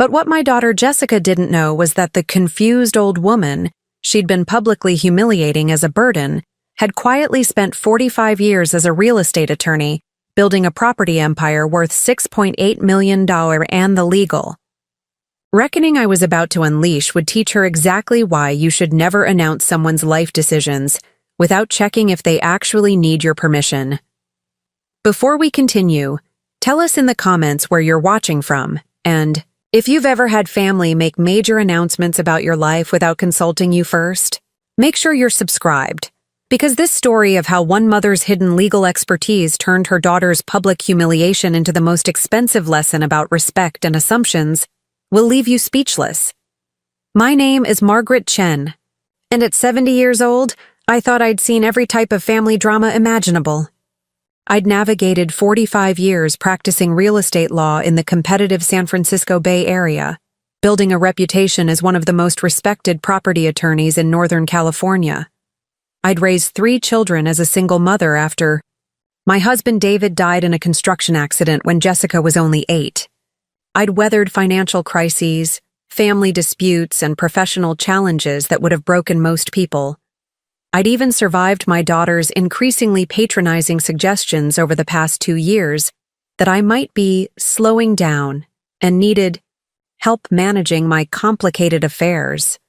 But what my daughter Jessica didn't know was that the confused old woman she'd been publicly humiliating as a burden had quietly spent 45 years as a real estate attorney, building a property empire worth $6.8 million and the legal. Reckoning I was about to unleash would teach her exactly why you should never announce someone's life decisions without checking if they actually need your permission. Before we continue, tell us in the comments where you're watching from, and if you've ever had family make major announcements about your life without consulting you first. Make sure you're subscribed, because this story of how one mother's hidden legal expertise turned her daughter's public humiliation into the most expensive lesson about respect and assumptions will leave you speechless. My name is Margaret Chen, and at 70 years old, I thought I'd seen every type of family drama imaginable. I'd navigated 45 years practicing real estate law in the competitive San Francisco Bay Area, building a reputation as one of the most respected property attorneys in Northern California. I'd raised 3 children as a single mother after my husband David died in a construction accident when Jessica was only 8. I'd weathered financial crises, family disputes, and professional challenges that would have broken most people. I'd even survived my daughter's increasingly patronizing suggestions over the past 2 years that I might be slowing down and needed help managing my complicated affairs.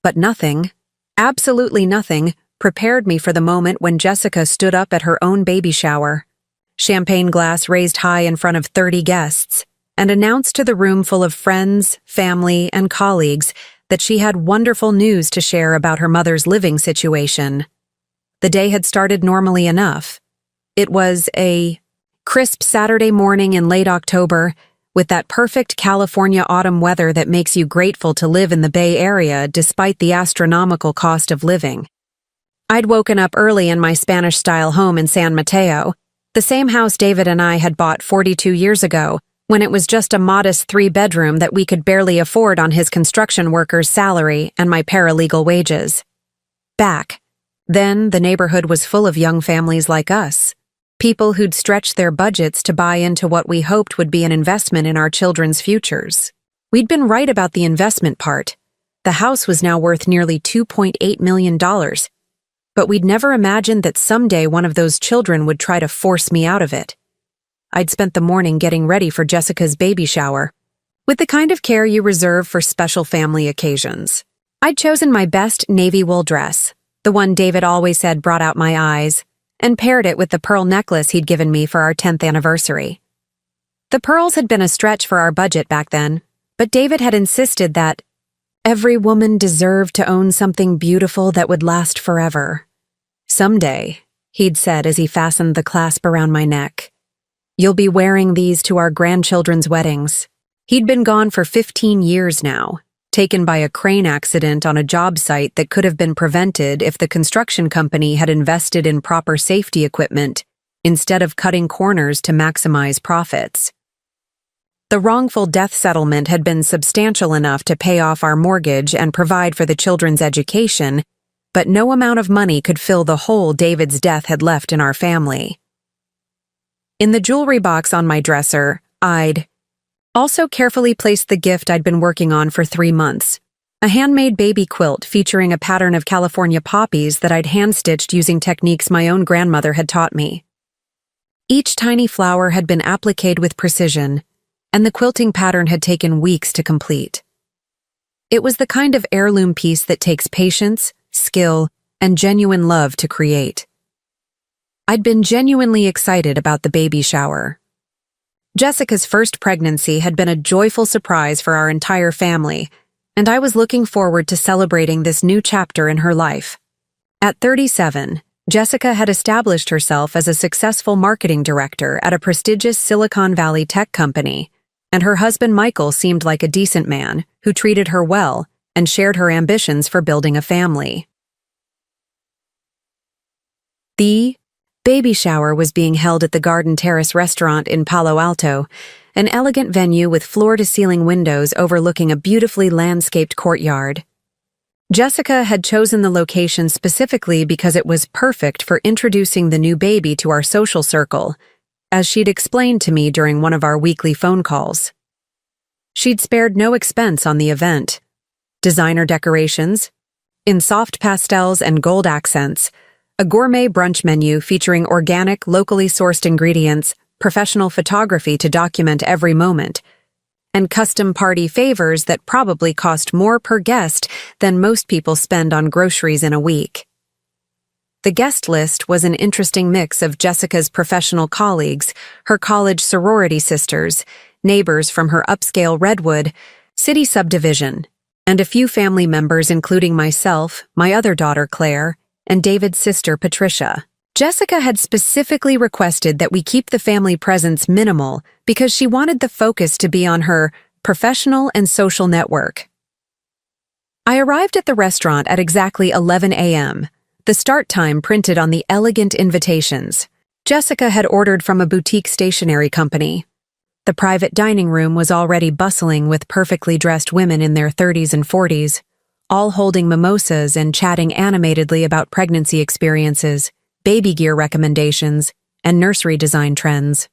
But nothing, absolutely nothing, prepared me for the moment when Jessica stood up at her own baby shower, champagne glass raised high in front of 30 guests, and announced to the room full of friends, family, and colleagues that she had wonderful news to share about her mother's living situation. The day had started normally enough. It was a crisp Saturday morning in late October, with that perfect California autumn weather that makes you grateful to live in the Bay Area despite the astronomical cost of living. I'd woken up early in my Spanish-style home in San Mateo, the same house David and I had bought 42 years ago, when it was just a modest 3-bedroom that we could barely afford on his construction worker's salary and my paralegal wages. Back then, the neighborhood was full of young families like us, people who'd stretched their budgets to buy into what we hoped would be an investment in our children's futures. We'd been right about the investment part. The house was now worth nearly $2.8 million, but we'd never imagined that someday one of those children would try to force me out of it. I'd spent the morning getting ready for Jessica's baby shower, with the kind of care you reserve for special family occasions. I'd chosen my best navy wool dress, the one David always said brought out my eyes, and paired it with the pearl necklace he'd given me for our 10th anniversary. The pearls had been a stretch for our budget back then, but David had insisted that every woman deserved to own something beautiful that would last forever. Someday, he'd said as he fastened the clasp around my neck, you'll be wearing these to our grandchildren's weddings. He'd been gone for 15 years now, taken by a crane accident on a job site that could have been prevented if the construction company had invested in proper safety equipment instead of cutting corners to maximize profits. The wrongful death settlement had been substantial enough to pay off our mortgage and provide for the children's education, but no amount of money could fill the hole David's death had left in our family. In the jewelry box on my dresser, I'd also carefully placed the gift I'd been working on for 3 months, a handmade baby quilt featuring a pattern of California poppies that I'd hand-stitched using techniques my own grandmother had taught me. Each tiny flower had been appliqued with precision, and the quilting pattern had taken weeks to complete. It was the kind of heirloom piece that takes patience, skill, and genuine love to create. I'd been genuinely excited about the baby shower. Jessica's first pregnancy had been a joyful surprise for our entire family, and I was looking forward to celebrating this new chapter in her life. At 37, Jessica had established herself as a successful marketing director at a prestigious Silicon Valley tech company, and her husband Michael seemed like a decent man who treated her well and shared her ambitions for building a family. The baby shower was being held at the Garden Terrace restaurant in Palo Alto, an elegant venue with floor-to-ceiling windows overlooking a beautifully landscaped courtyard. Jessica had chosen the location specifically because it was perfect for introducing the new baby to our social circle, as she'd explained to me during one of our weekly phone calls. She'd spared no expense on the event. Designer decorations, in soft pastels and gold accents, a gourmet brunch menu featuring organic, locally sourced ingredients, professional photography to document every moment, and custom party favors that probably cost more per guest than most people spend on groceries in a week. The guest list was an interesting mix of Jessica's professional colleagues, her college sorority sisters, neighbors from her upscale Redwood city subdivision, and a few family members including myself, my other daughter Claire, and David's sister Patricia. Jessica had specifically requested that we keep the family presence minimal because she wanted the focus to be on her professional and social network. I arrived at the restaurant at exactly 11 a.m., the start time printed on the elegant invitations. Jessica had ordered from a boutique stationery company. The private dining room was already bustling with perfectly dressed women in their 30s and 40s, all holding mimosas and chatting animatedly about pregnancy experiences, baby gear recommendations, and nursery design trends.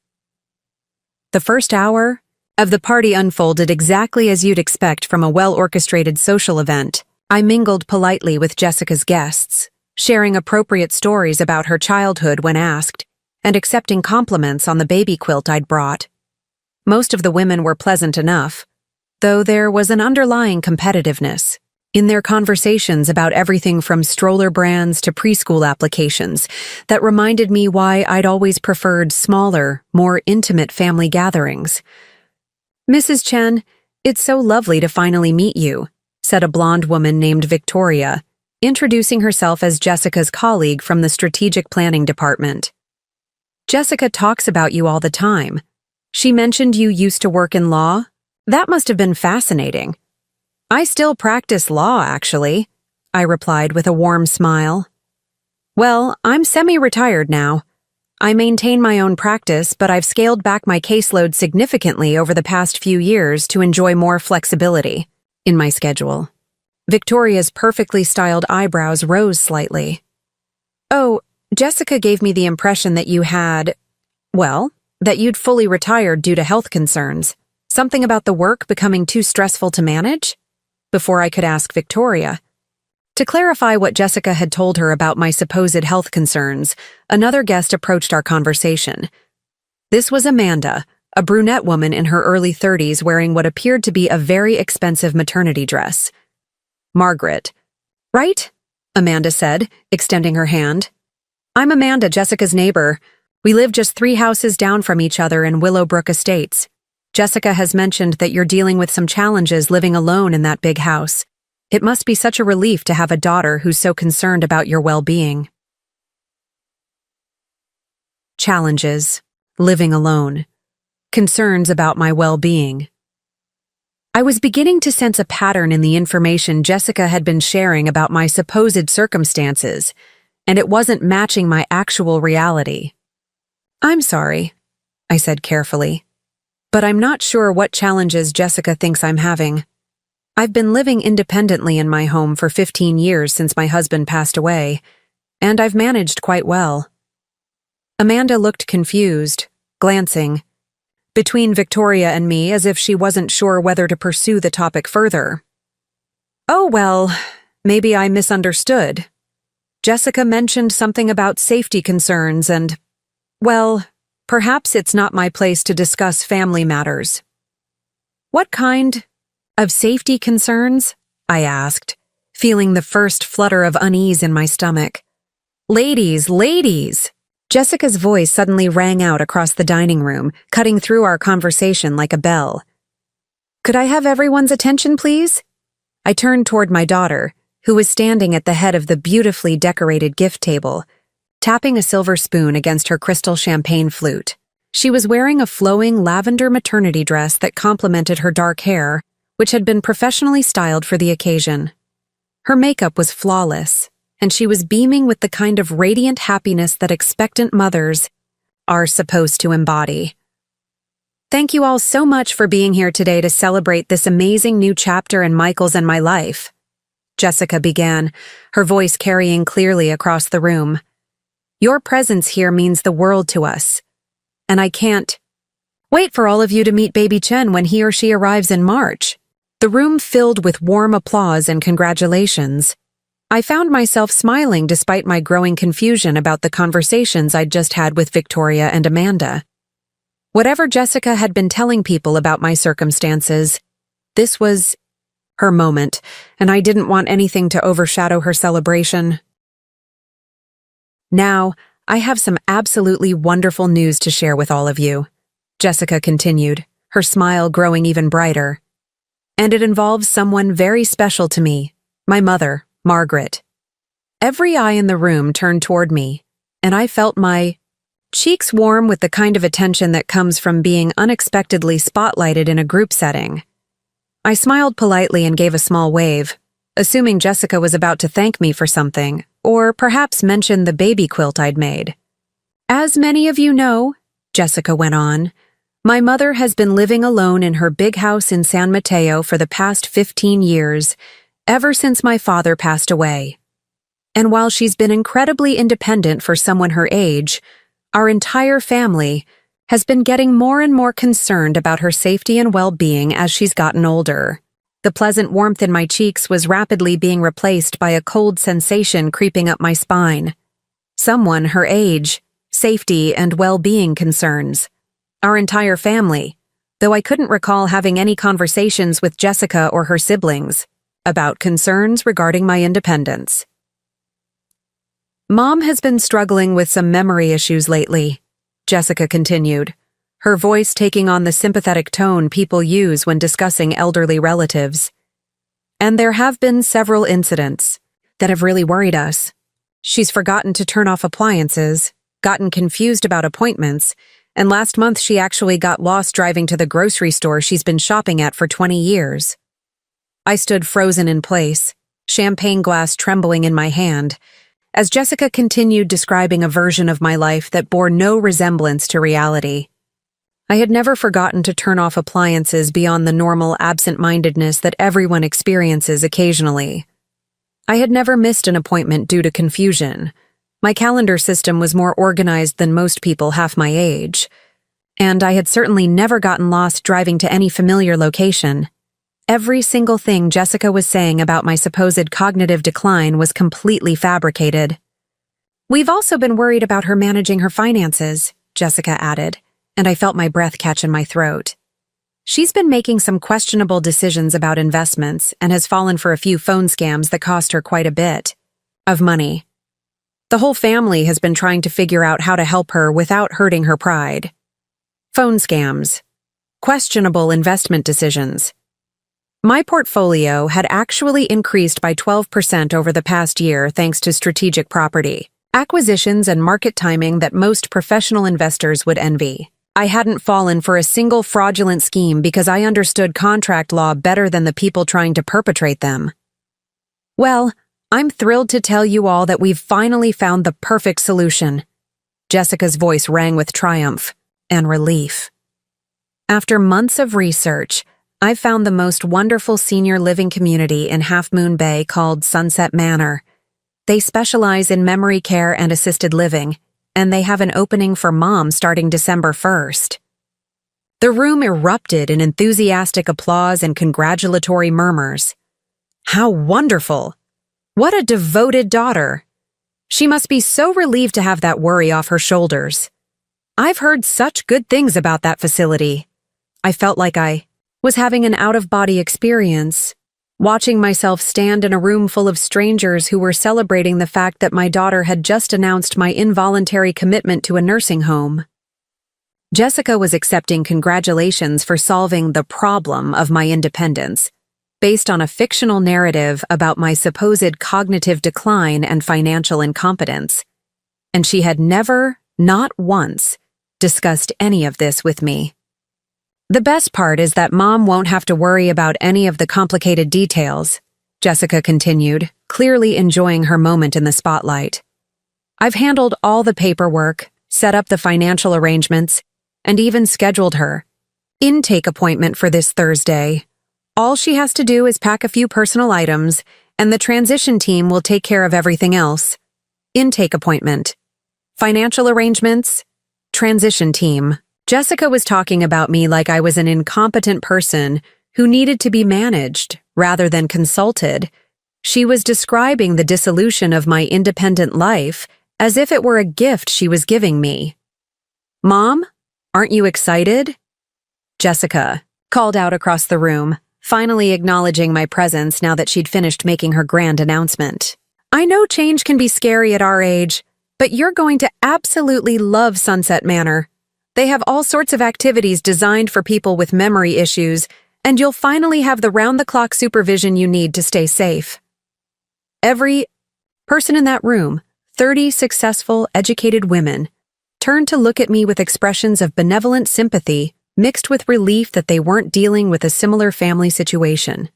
The first hour of the party unfolded exactly as you'd expect from a well-orchestrated social event. I mingled politely with Jessica's guests, sharing appropriate stories about her childhood when asked, and accepting compliments on the baby quilt I'd brought. Most of the women were pleasant enough, though there was an underlying competitiveness in their conversations about everything from stroller brands to preschool applications that reminded me why I'd always preferred smaller, more intimate family gatherings. "Mrs. Chen, it's so lovely to finally meet you," said a blonde woman named Victoria, introducing herself as Jessica's colleague from the strategic planning department. "Jessica talks about you all the time. She mentioned you used to work in law. That must have been fascinating." "I still practice law, actually," I replied with a warm smile. "Well, I'm semi-retired now. I maintain my own practice, but I've scaled back my caseload significantly over the past few years to enjoy more flexibility in my schedule." Victoria's perfectly styled eyebrows rose slightly. "Oh, Jessica gave me the impression that you had, well, that you'd fully retired due to health concerns. Something about the work becoming too stressful to manage?" Before I could ask Victoria. To clarify what Jessica had told her about my supposed health concerns, another guest approached our conversation. This was Amanda, a brunette woman in her early 30s wearing what appeared to be a very expensive maternity dress. "Margaret, right?" Amanda said, extending her hand. "I'm Amanda, Jessica's neighbor. We live just 3 houses down from each other in Willowbrook Estates. Jessica has mentioned that you're dealing with some challenges living alone in that big house. It must be such a relief to have a daughter who's so concerned about your well-being." Challenges, living alone, concerns about my well-being. I was beginning to sense a pattern in the information Jessica had been sharing about my supposed circumstances, and it wasn't matching my actual reality. "I'm sorry," I said carefully, "but I'm not sure what challenges Jessica thinks I'm having. I've been living independently in my home for 15 years since my husband passed away, and I've managed quite well." Amanda looked confused, glancing between Victoria and me as if she wasn't sure whether to pursue the topic further. "Oh, well, maybe I misunderstood. Jessica mentioned something about safety concerns and, well, perhaps it's not my place to discuss family matters." "What kind of safety concerns?" I asked, feeling the first flutter of unease in my stomach. "Ladies, ladies!" Jessica's voice suddenly rang out across the dining room, cutting through our conversation like a bell. "Could I have everyone's attention, please?" I turned toward my daughter, who was standing at the head of the beautifully decorated gift table, tapping a silver spoon against her crystal champagne flute. She was wearing a flowing lavender maternity dress that complemented her dark hair, which had been professionally styled for the occasion. Her makeup was flawless, and she was beaming with the kind of radiant happiness that expectant mothers are supposed to embody. "Thank you all so much for being here today to celebrate this amazing new chapter in Michael's and my life," Jessica began, her voice carrying clearly across the room. "Your presence here means the world to us, and I can't, Wait for all of you to meet baby Chen when he or she arrives in March." The room filled with warm applause and congratulations. I found myself smiling despite my growing confusion about the conversations I'd just had with Victoria and Amanda. Whatever Jessica had been telling people about my circumstances, this was her moment, and I didn't want anything to overshadow her celebration. "Now, I have some absolutely wonderful news to share with all of you," Jessica continued, her smile growing even brighter. "And it involves someone very special to me, my mother, Margaret." Every eye in the room turned toward me, and I felt my cheeks warm with the kind of attention that comes from being unexpectedly spotlighted in a group setting. I smiled politely and gave a small wave, assuming Jessica was about to thank me for something, or perhaps mention the baby quilt I'd made. "As many of you know," Jessica went on, "my mother has been living alone in her big house in San Mateo for the past 15 years, ever since my father passed away. And while she's been incredibly independent for someone her age, our entire family has been getting more and more concerned about her safety and well-being as she's gotten older." The pleasant warmth in my cheeks was rapidly being replaced by a cold sensation creeping up my spine. Someone her age, safety, and well-being concerns. Our entire family, though I couldn't recall having any conversations with Jessica or her siblings about concerns regarding my independence. "Mom has been struggling with some memory issues lately," Jessica continued, her voice taking on the sympathetic tone people use when discussing elderly relatives. "And there have been several incidents that have really worried us. She's forgotten to turn off appliances, gotten confused about appointments, and last month she actually got lost driving to the grocery store she's been shopping at for 20 years. I stood frozen in place, champagne glass trembling in my hand, as Jessica continued describing a version of my life that bore no resemblance to reality. I had never forgotten to turn off appliances beyond the normal absent-mindedness that everyone experiences occasionally. I had never missed an appointment due to confusion. My calendar system was more organized than most people half my age, and I had certainly never gotten lost driving to any familiar location. Every single thing Jessica was saying about my supposed cognitive decline was completely fabricated. "We've also been worried about her managing her finances," Jessica added, and I felt my breath catch in my throat. "She's been making some questionable decisions about investments and has fallen for a few phone scams that cost her quite a bit of money. The whole family has been trying to figure out how to help her without hurting her pride. Phone scams. Questionable investment decisions. My portfolio had actually increased by 12% over the past year thanks to strategic property acquisitions and market timing that most professional investors would envy. I hadn't fallen for a single fraudulent scheme because I understood contract law better than the people trying to perpetrate them. Well, I'm thrilled to tell you all that we've finally found the perfect solution." Jessica's voice rang with triumph and relief. "After months of research, I've found the most wonderful senior living community in Half Moon Bay called Sunset Manor. They specialize in memory care and assisted living, and they have an opening for Mom starting December 1st. The room erupted in enthusiastic applause and congratulatory murmurs. "How wonderful! What a devoted daughter! She must be so relieved to have that worry off her shoulders. I've heard such good things about that facility." I felt like I was having an out-of-body experience, watching myself stand in a room full of strangers who were celebrating the fact that my daughter had just announced my involuntary commitment to a nursing home. Jessica was accepting congratulations for solving the problem of my independence, based on a fictional narrative about my supposed cognitive decline and financial incompetence, and she had never, not once, discussed any of this with me. "The best part is that Mom won't have to worry about any of the complicated details," Jessica continued, clearly enjoying her moment in the spotlight. "I've handled all the paperwork, set up the financial arrangements, and even scheduled her intake appointment for this Thursday. All she has to do is pack a few personal items, and the transition team will take care of everything else. Intake appointment, financial arrangements, transition team." Jessica was talking about me like I was an incompetent person who needed to be managed rather than consulted. She was describing the dissolution of my independent life as if it were a gift she was giving me. "Mom, aren't you excited?" Jessica called out across the room, finally acknowledging my presence now that she'd finished making her grand announcement. "I know change can be scary at our age, but you're going to absolutely love Sunset Manor. They have all sorts of activities designed for people with memory issues, and you'll finally have the round-the-clock supervision you need to stay safe." Every person in that room, 30 successful, educated women, turned to look at me with expressions of benevolent sympathy mixed with relief that they weren't dealing with a similar family situation.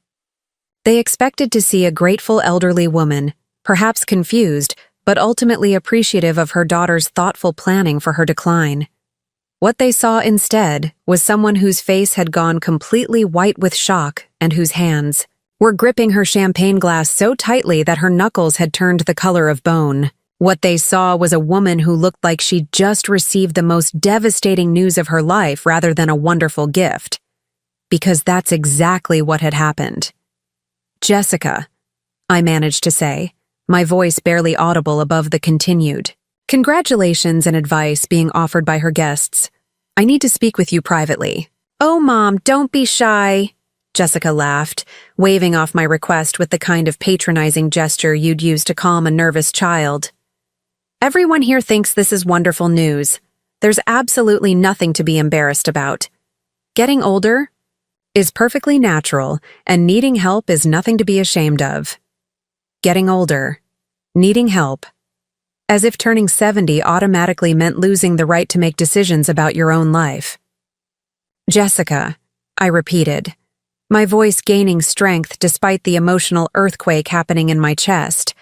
They expected to see a grateful elderly woman, perhaps confused, but ultimately appreciative of her daughter's thoughtful planning for her decline. What they saw instead was someone whose face had gone completely white with shock and whose hands were gripping her champagne glass so tightly that her knuckles had turned the color of bone. What they saw was a woman who looked like she'd just received the most devastating news of her life rather than a wonderful gift. Because that's exactly what had happened. "Jessica," I managed to say, my voice barely audible above the continued congratulations and advice being offered by her guests. "I need to speak with you privately." "Oh, Mom, don't be shy," Jessica laughed, waving off my request with the kind of patronizing gesture you'd use to calm a nervous child. "Everyone here thinks this is wonderful news. There's absolutely nothing to be embarrassed about. Getting older is perfectly natural, and needing help is nothing to be ashamed of." Getting older, needing help. As if turning 70 automatically meant losing the right to make decisions about your own life. "Jessica," I repeated, my voice gaining strength despite the emotional earthquake happening in my chest.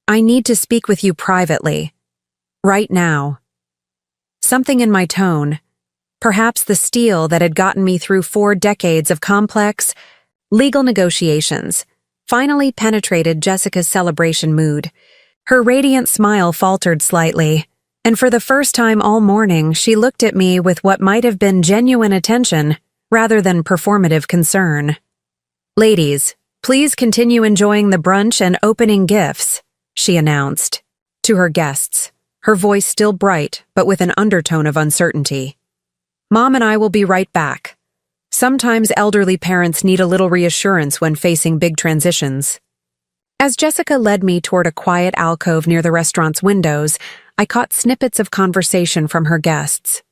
"I need to speak with you privately. Right now." Something in my tone, perhaps the steel that had gotten me through 4 decades of complex, legal negotiations, finally penetrated Jessica's celebration mood. Her radiant smile faltered slightly, and for the first time all morning she looked at me with what might have been genuine attention rather than performative concern. "Ladies, please continue enjoying the brunch and opening gifts," she announced to her guests, her voice still bright but with an undertone of uncertainty. "Mom and I will be right back. Sometimes elderly parents need a little reassurance when facing big transitions." As Jessica led me toward a quiet alcove near the restaurant's windows, I caught snippets of conversation from her guests.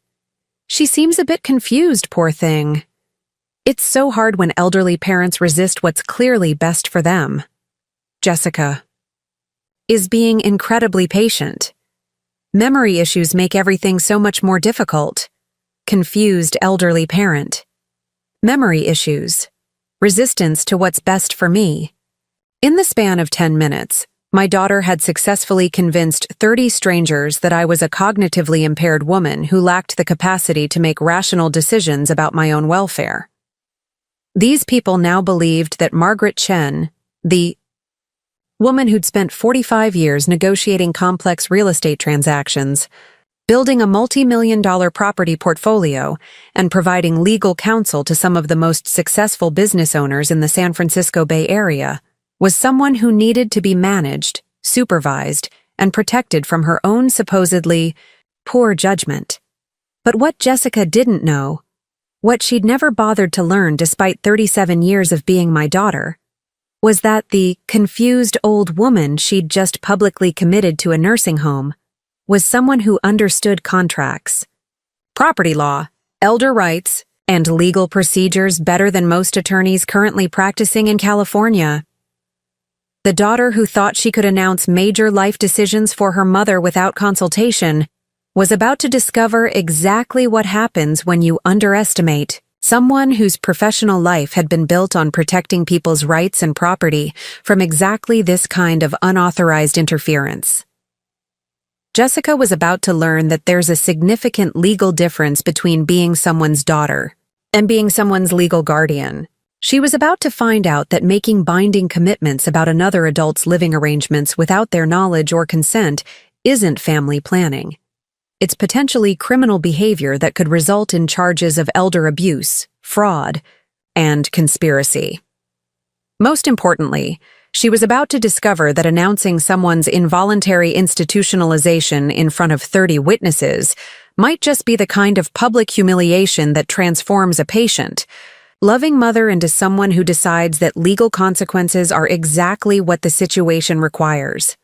"She seems a bit confused, poor thing. It's so hard when elderly parents resist what's clearly best for them. Jessica is being incredibly patient. Memory issues make everything so much more difficult. Confused elderly parent. Memory issues. Resistance to what's best for me." In the span of 10 minutes, my daughter had successfully convinced 30 strangers that I was a cognitively impaired woman who lacked the capacity to make rational decisions about my own welfare. These people now believed that Margaret Chen, the woman who'd spent 45 years negotiating complex real estate transactions, building a multi-million-dollar property portfolio, and providing legal counsel to some of the most successful business owners in the San Francisco Bay Area, was someone who needed to be managed, supervised, and protected from her own supposedly poor judgment. But what Jessica didn't know, what she'd never bothered to learn despite 37 years of being my daughter, was that the confused old woman she'd just publicly committed to a nursing home was someone who understood contracts, property law, elder rights, and legal procedures better than most attorneys currently practicing in California. The daughter who thought she could announce major life decisions for her mother without consultation was about to discover exactly what happens when you underestimate someone whose professional life had been built on protecting people's rights and property from exactly this kind of unauthorized interference. Jessica was about to learn that there's a significant legal difference between being someone's daughter and being someone's legal guardian. She was about to find out that making binding commitments about another adult's living arrangements without their knowledge or consent isn't family planning. It's potentially criminal behavior that could result in charges of elder abuse, fraud, and conspiracy. Most importantly, she was about to discover that announcing someone's involuntary institutionalization in front of 30 witnesses might just be the kind of public humiliation that transforms a patient, loving mother into someone who decides that legal consequences are exactly what the situation requires.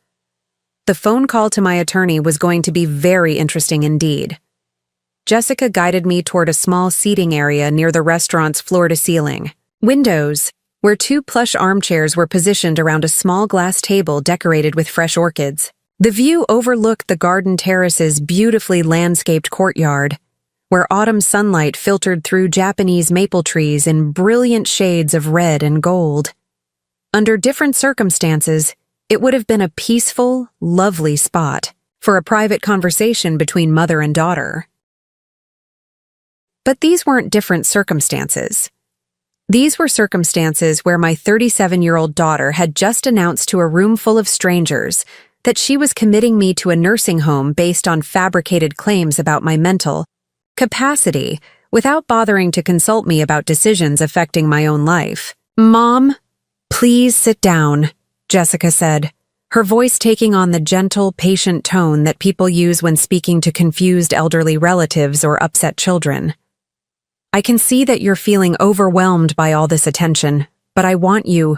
The phone call to my attorney was going to be very interesting indeed. Jessica guided me toward a small seating area near the restaurant's floor-to-ceiling windows, where 2 plush armchairs were positioned around a small glass table decorated with fresh orchids. The view overlooked the garden terrace's beautifully landscaped courtyard, where autumn sunlight filtered through Japanese maple trees in brilliant shades of red and gold. Under different circumstances, it would have been a peaceful, lovely spot for a private conversation between mother and daughter. But these weren't different circumstances. These were circumstances where my 37-year-old daughter had just announced to a room full of strangers that she was committing me to a nursing home based on fabricated claims about my mental capacity without bothering to consult me about decisions affecting my own life. "Mom, please sit down," Jessica said, her voice taking on the gentle, patient tone that people use when speaking to confused elderly relatives or upset children. "I can see that you're feeling overwhelmed by all this attention, but I want you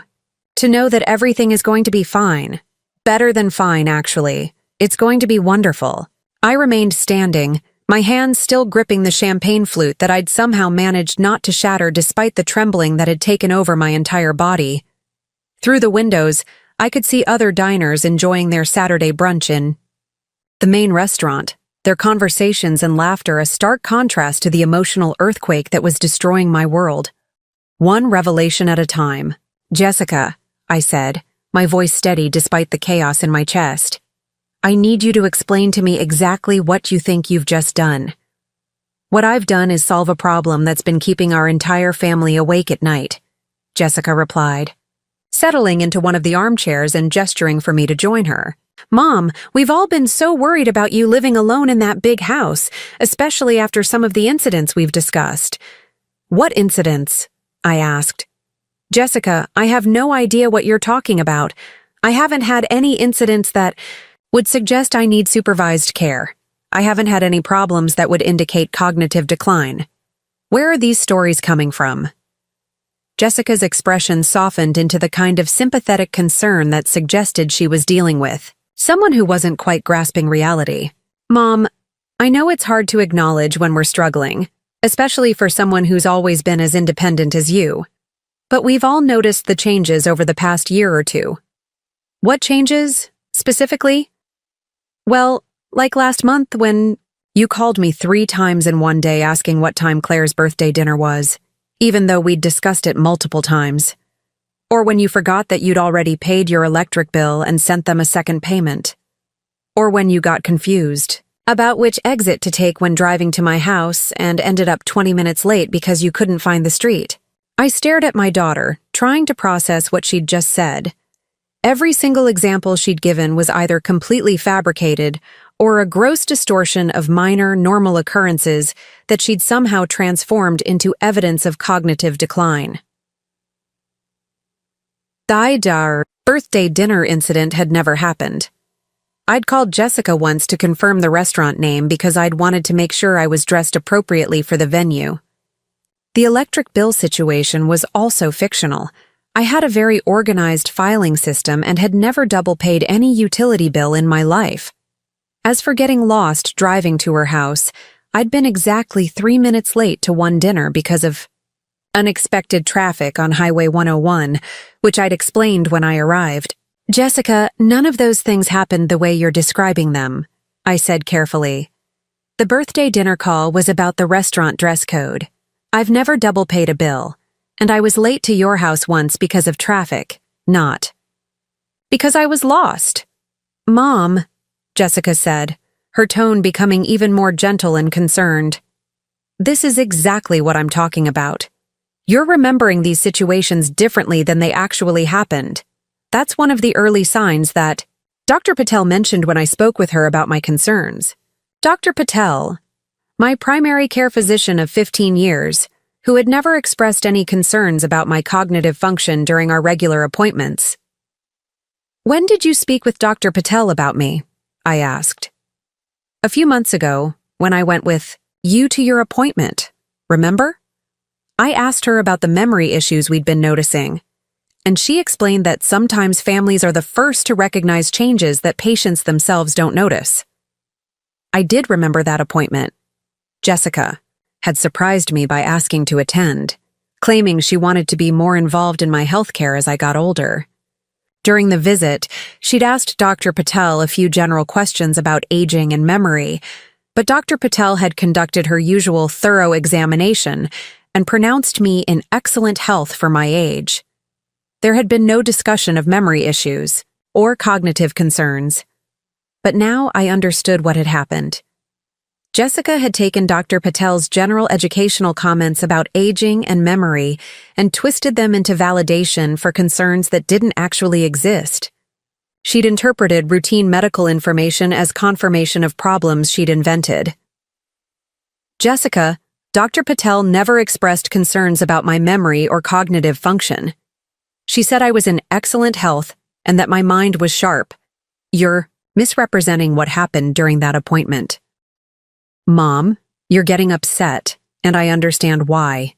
to know that everything is going to be fine. Better than fine, actually. It's going to be wonderful." I remained standing, my hands still gripping the champagne flute that I'd somehow managed not to shatter despite the trembling that had taken over my entire body. Through the windows, I could see other diners enjoying their Saturday brunch in the main restaurant, their conversations and laughter a stark contrast to the emotional earthquake that was destroying my world. "One revelation at a time. Jessica," I said, my voice steady despite the chaos in my chest. "I need you to explain to me exactly what you think you've just done." "What I've done is solve a problem that's been keeping our entire family awake at night," Jessica replied, settling into one of the armchairs and gesturing for me to join her. "Mom, we've all been so worried about you living alone in that big house, especially after some of the incidents we've discussed." "What incidents?" I asked. "Jessica, I have no idea what you're talking about. I haven't had any incidents that would suggest I need supervised care. I haven't had any problems that would indicate cognitive decline. Where are these stories coming from?" Jessica's expression softened into the kind of sympathetic concern that suggested she was dealing with someone who wasn't quite grasping reality. "Mom, I know it's hard to acknowledge when we're struggling, especially for someone who's always been as independent as you. But we've all noticed the changes over the past year or two." "What changes, specifically?" "Well, like last month when you called me 3 times in one day asking what time Claire's birthday dinner was, even though we'd discussed it multiple times. Or when you forgot that you'd already paid your electric bill and sent them a second payment. Or when you got confused about which exit to take when driving to my house and ended up 20 minutes late because you couldn't find the street." I stared at my daughter, trying to process what she'd just said. Every single example she'd given was either completely fabricated or a gross distortion of minor, normal occurrences that she'd somehow transformed into evidence of cognitive decline. The birthday dinner incident had never happened. I'd called Jessica once to confirm the restaurant name because I'd wanted to make sure I was dressed appropriately for the venue. The electric bill situation was also fictional. I had a very organized filing system and had never double-paid any utility bill in my life. As for getting lost driving to her house, I'd been exactly 3 minutes late to one dinner because of unexpected traffic on Highway 101, which I'd explained when I arrived. "Jessica, none of those things happened the way you're describing them," I said carefully. "The birthday dinner call was about the restaurant dress code. I've never double-paid a bill, and I was late to your house once because of traffic, not because I was lost." "Mom," Jessica said, her tone becoming even more gentle and concerned. "This is exactly what I'm talking about. You're remembering these situations differently than they actually happened. That's one of the early signs that Dr. Patel mentioned when I spoke with her about my concerns. Dr. Patel, my primary care physician of 15 years, who had never expressed any concerns about my cognitive function during our regular appointments. When did you speak with Dr. Patel about me? I asked. A few months ago, when I went with you to your appointment, remember? I asked her about the memory issues we'd been noticing, and she explained that sometimes families are the first to recognize changes that patients themselves don't notice. I did remember that appointment. Jessica had surprised me by asking to attend, claiming she wanted to be more involved in my healthcare as I got older. During the visit, she'd asked Dr. Patel a few general questions about aging and memory, but Dr. Patel had conducted her usual thorough examination and pronounced me in excellent health for my age. There had been no discussion of memory issues or cognitive concerns, but now I understood what had happened. Jessica had taken Dr. Patel's general educational comments about aging and memory and twisted them into validation for concerns that didn't actually exist. She'd interpreted routine medical information as confirmation of problems she'd invented. Jessica, Dr. Patel never expressed concerns about my memory or cognitive function. She said I was in excellent health and that my mind was sharp. You're misrepresenting what happened during that appointment. Mom, you're getting upset, and I understand why.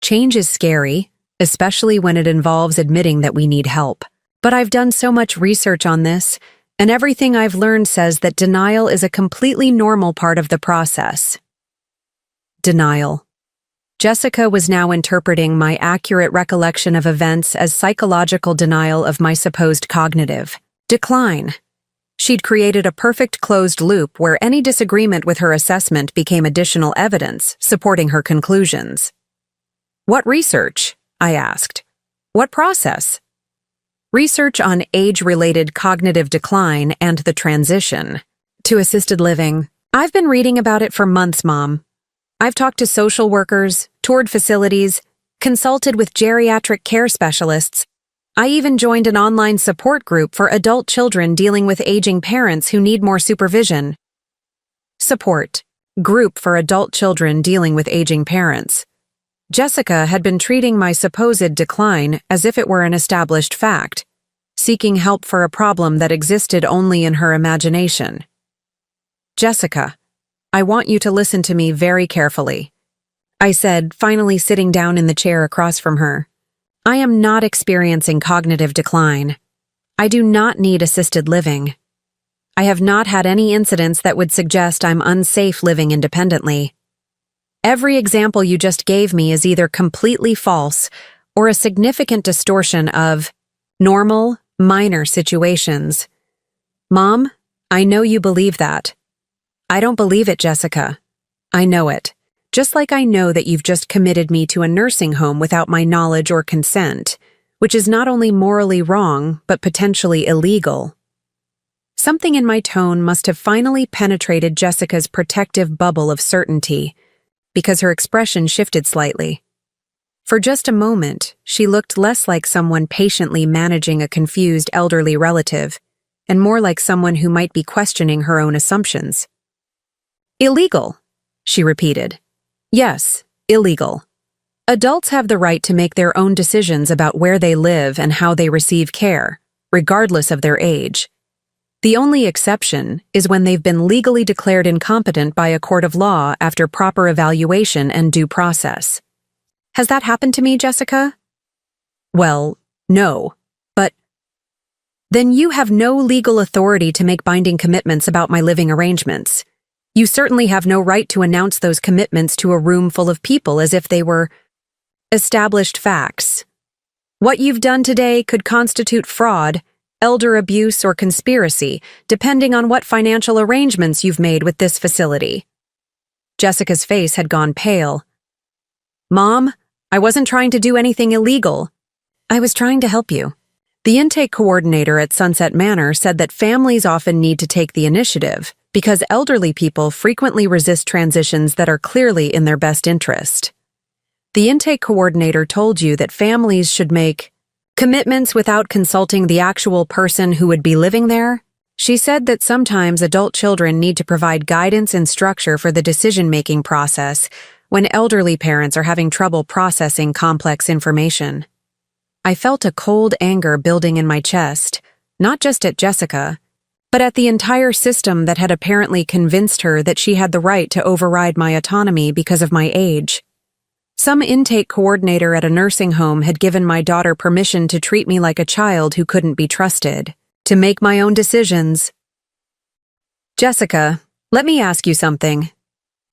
Change is scary, especially when it involves admitting that we need help. But I've done so much research on this, and everything I've learned says that denial is a completely normal part of the process. Denial. Jessica was now interpreting my accurate recollection of events as psychological denial of my supposed cognitive decline. She'd created a perfect closed loop where any disagreement with her assessment became additional evidence supporting her conclusions. What research? I asked. What process? Research on age-related cognitive decline and the transition to assisted living. I've been reading about it for months, Mom. I've talked to social workers, toured facilities, consulted with geriatric care specialists. I even joined an online support group for adult children dealing with aging parents who need more supervision. Support. Group for adult children dealing with aging parents. Jessica had been treating my supposed decline as if it were an established fact, seeking help for a problem that existed only in her imagination. Jessica, I want you to listen to me very carefully, I said, finally sitting down in the chair across from her. I am not experiencing cognitive decline. I do not need assisted living. I have not had any incidents that would suggest I'm unsafe living independently. Every example you just gave me is either completely false or a significant distortion of normal, minor situations. Mom, I know you believe that. I don't believe it, Jessica. I know it. Just like I know that you've just committed me to a nursing home without my knowledge or consent, which is not only morally wrong, but potentially illegal. Something in my tone must have finally penetrated Jessica's protective bubble of certainty, because her expression shifted slightly. For just a moment, she looked less like someone patiently managing a confused elderly relative, and more like someone who might be questioning her own assumptions. Illegal, she repeated. Yes, illegal. Adults have the right to make their own decisions about where they live and how they receive care, regardless of their age. The only exception is when they've been legally declared incompetent by a court of law after proper evaluation and due process. Has that happened to me, Jessica? Well, no, but then you have no legal authority to make binding commitments about my living arrangements. You certainly have no right to announce those commitments to a room full of people as if they were established facts. What you've done today could constitute fraud, elder abuse, or conspiracy, depending on what financial arrangements you've made with this facility. Jessica's face had gone pale. Mom, I wasn't trying to do anything illegal. I was trying to help you. The intake coordinator at Sunset Manor said that families often need to take the initiative because elderly people frequently resist transitions that are clearly in their best interest. The intake coordinator told you that families should make commitments without consulting the actual person who would be living there? She said that sometimes adult children need to provide guidance and structure for the decision-making process when elderly parents are having trouble processing complex information. I felt a cold anger building in my chest, not just at Jessica, but at the entire system that had apparently convinced her that she had the right to override my autonomy because of my age. Some intake coordinator at a nursing home had given my daughter permission to treat me like a child who couldn't be trusted, to make my own decisions. Jessica, let me ask you something.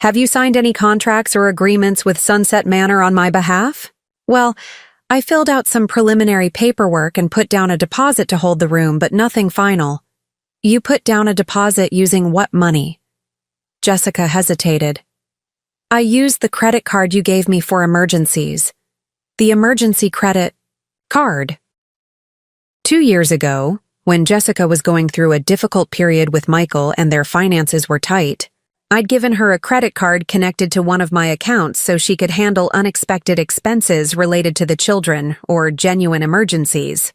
Have you signed any contracts or agreements with Sunset Manor on my behalf? Well, I filled out some preliminary paperwork and put down a deposit to hold the room, but nothing final. You put down a deposit using what money? Jessica hesitated. I used the credit card you gave me for emergencies. The emergency credit card. 2 years ago, when Jessica was going through a difficult period with Michael and their finances were tight, I'd given her a credit card connected to one of my accounts so she could handle unexpected expenses related to the children or genuine emergencies.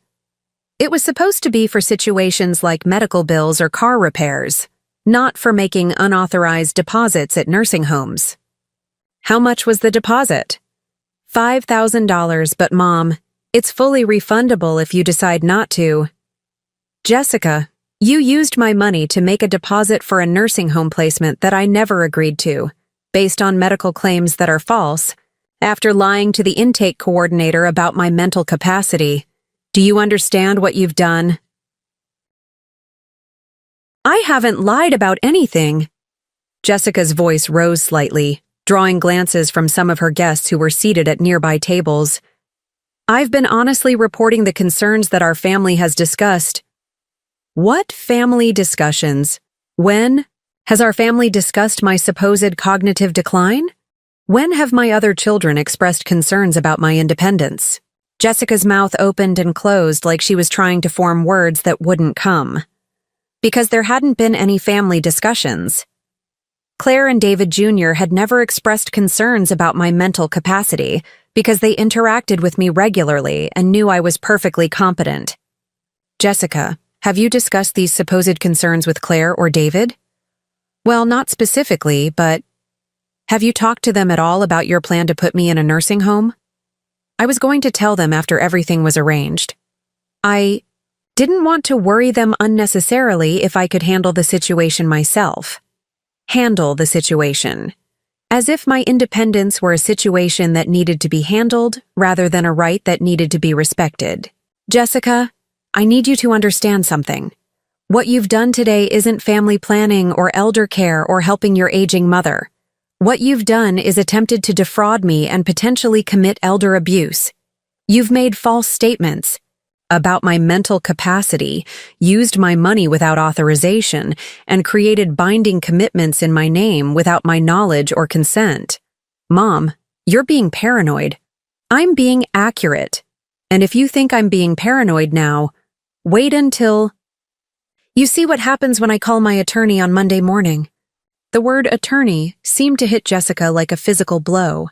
It was supposed to be for situations like medical bills or car repairs, not for making unauthorized deposits at nursing homes. How much was the deposit? $5,000, but Mom, it's fully refundable if you decide not to. Jessica, you used my money to make a deposit for a nursing home placement that I never agreed to, based on medical claims that are false, after lying to the intake coordinator about my mental capacity. Do you understand what you've done? I haven't lied about anything. Jessica's voice rose slightly, drawing glances from some of her guests who were seated at nearby tables. I've been honestly reporting the concerns that our family has discussed. What family discussions? When? Has our family discussed my supposed cognitive decline? When have my other children expressed concerns about my independence? Jessica's mouth opened and closed like she was trying to form words that wouldn't come. Because there hadn't been any family discussions. Claire and David Jr. had never expressed concerns about my mental capacity because they interacted with me regularly and knew I was perfectly competent. Jessica, have you discussed these supposed concerns with Claire or David? Well, not specifically, but have you talked to them at all about your plan to put me in a nursing home? I was going to tell them after everything was arranged. I didn't want to worry them unnecessarily if I could handle the situation myself. Handle the situation. As if my independence were a situation that needed to be handled rather than a right that needed to be respected. Jessica, I need you to understand something. What you've done today isn't family planning or elder care or helping your aging mother. What you've done is attempted to defraud me and potentially commit elder abuse. You've made false statements about my mental capacity, used my money without authorization, and created binding commitments in my name without my knowledge or consent. Mom, you're being paranoid. I'm being accurate. And if you think I'm being paranoid now, wait until... You see what happens when I call my attorney on Monday morning. The word attorney seemed to hit Jessica like a physical blow.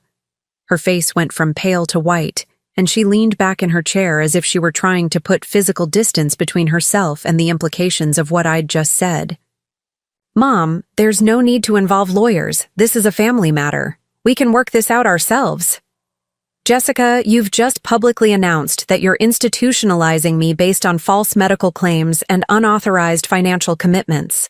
Her face went from pale to white, and she leaned back in her chair as if she were trying to put physical distance between herself and the implications of what I'd just said. Mom, there's no need to involve lawyers. This is a family matter. We can work this out ourselves. Jessica, you've just publicly announced that you're institutionalizing me based on false medical claims and unauthorized financial commitments.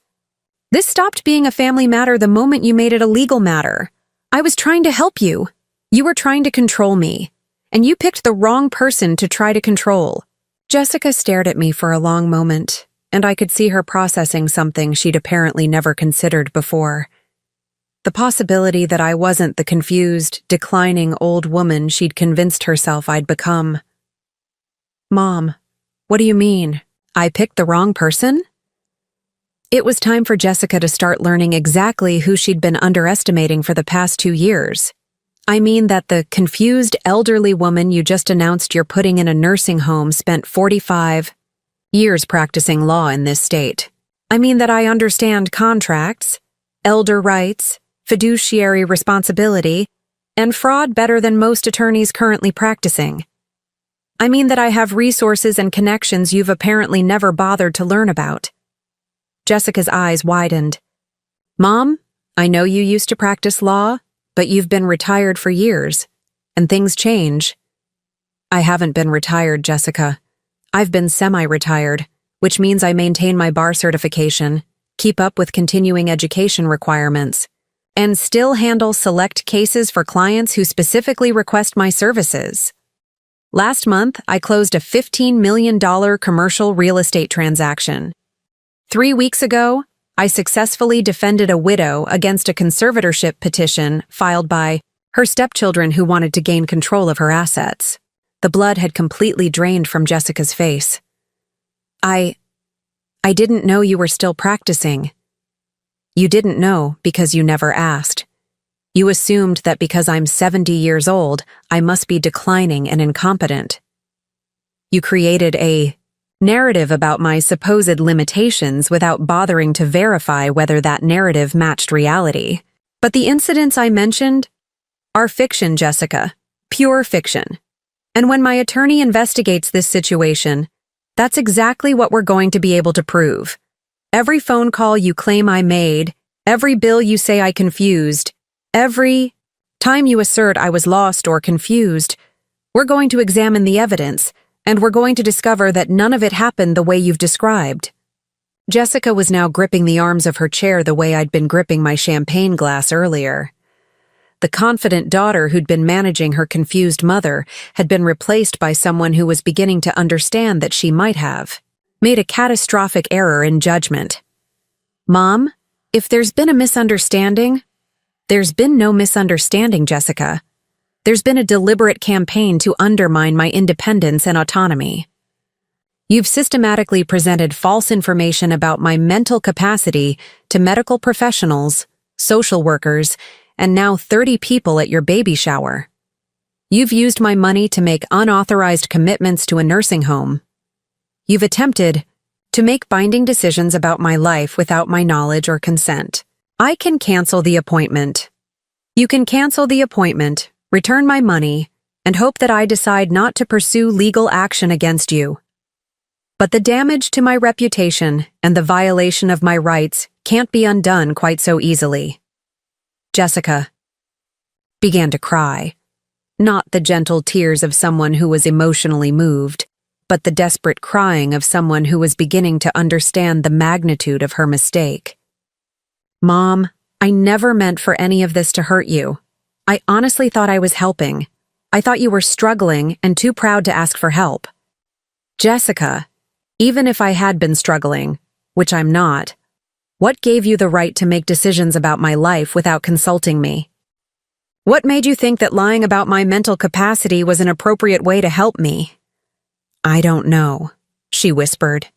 This stopped being a family matter the moment you made it a legal matter. I was trying to help you. You were trying to control me. And you picked the wrong person to try to control. Jessica stared at me for a long moment, and I could see her processing something she'd apparently never considered before. The possibility that I wasn't the confused, declining old woman she'd convinced herself I'd become. Mom, what do you mean? I picked the wrong person? It was time for Jessica to start learning exactly who she'd been underestimating for the past 2 years. I mean that the confused elderly woman you just announced you're putting in a nursing home spent 45 years practicing law in this state. I mean that I understand contracts, elder rights, fiduciary responsibility, and fraud better than most attorneys currently practicing. I mean that I have resources and connections you've apparently never bothered to learn about. Jessica's eyes widened. Mom, I know you used to practice law, but you've been retired for years, and things change. I haven't been retired, Jessica. I've been semi-retired, which means I maintain my bar certification, keep up with continuing education requirements, and still handle select cases for clients who specifically request my services. Last month, I closed a $15 million commercial real estate transaction. 3 weeks ago, I successfully defended a widow against a conservatorship petition filed by her stepchildren who wanted to gain control of her assets. The blood had completely drained from Jessica's face. I didn't know you were still practicing. You didn't know because you never asked. You assumed that because I'm 70 years old, I must be declining and incompetent. You created a narrative about my supposed limitations without bothering to verify whether that narrative matched reality. But the incidents I mentioned are fiction, Jessica. Pure fiction. And when my attorney investigates this situation, that's exactly what we're going to be able to prove. Every phone call you claim I made, every bill you say I confused, every time you assert I was lost or confused, we're going to examine the evidence, and we're going to discover that none of it happened the way you've described. Jessica was now gripping the arms of her chair the way I'd been gripping my champagne glass earlier. The confident daughter who'd been managing her confused mother had been replaced by someone who was beginning to understand that she might have made a catastrophic error in judgment. Mom, if there's been a misunderstanding, there's been no misunderstanding, Jessica. There's been a deliberate campaign to undermine my independence and autonomy. You've systematically presented false information about my mental capacity to medical professionals, social workers, and now 30 people at your baby shower. You've used my money to make unauthorized commitments to a nursing home. You've attempted to make binding decisions about my life without my knowledge or consent. I can cancel the appointment. You can cancel the appointment, return my money, and hope that I decide not to pursue legal action against you. But the damage to my reputation and the violation of my rights can't be undone quite so easily. Jessica began to cry, not the gentle tears of someone who was emotionally moved, but the desperate crying of someone who was beginning to understand the magnitude of her mistake. Mom, I never meant for any of this to hurt you. I honestly thought I was helping. I thought you were struggling and too proud to ask for help. Jessica, even if I had been struggling, which I'm not, what gave you the right to make decisions about my life without consulting me? What made you think that lying about my mental capacity was an appropriate way to help me? I don't know, she whispered.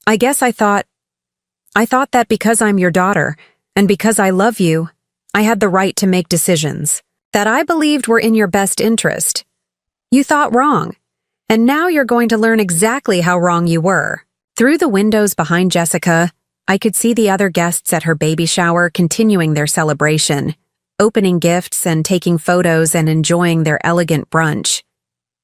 I guess I thought that because I'm your daughter, and because I love you, I had the right to make decisions that I believed were in your best interest. You thought wrong, and now you're going to learn exactly how wrong you were. Through the windows behind Jessica, I could see the other guests at her baby shower continuing their celebration, opening gifts and taking photos and enjoying their elegant brunch.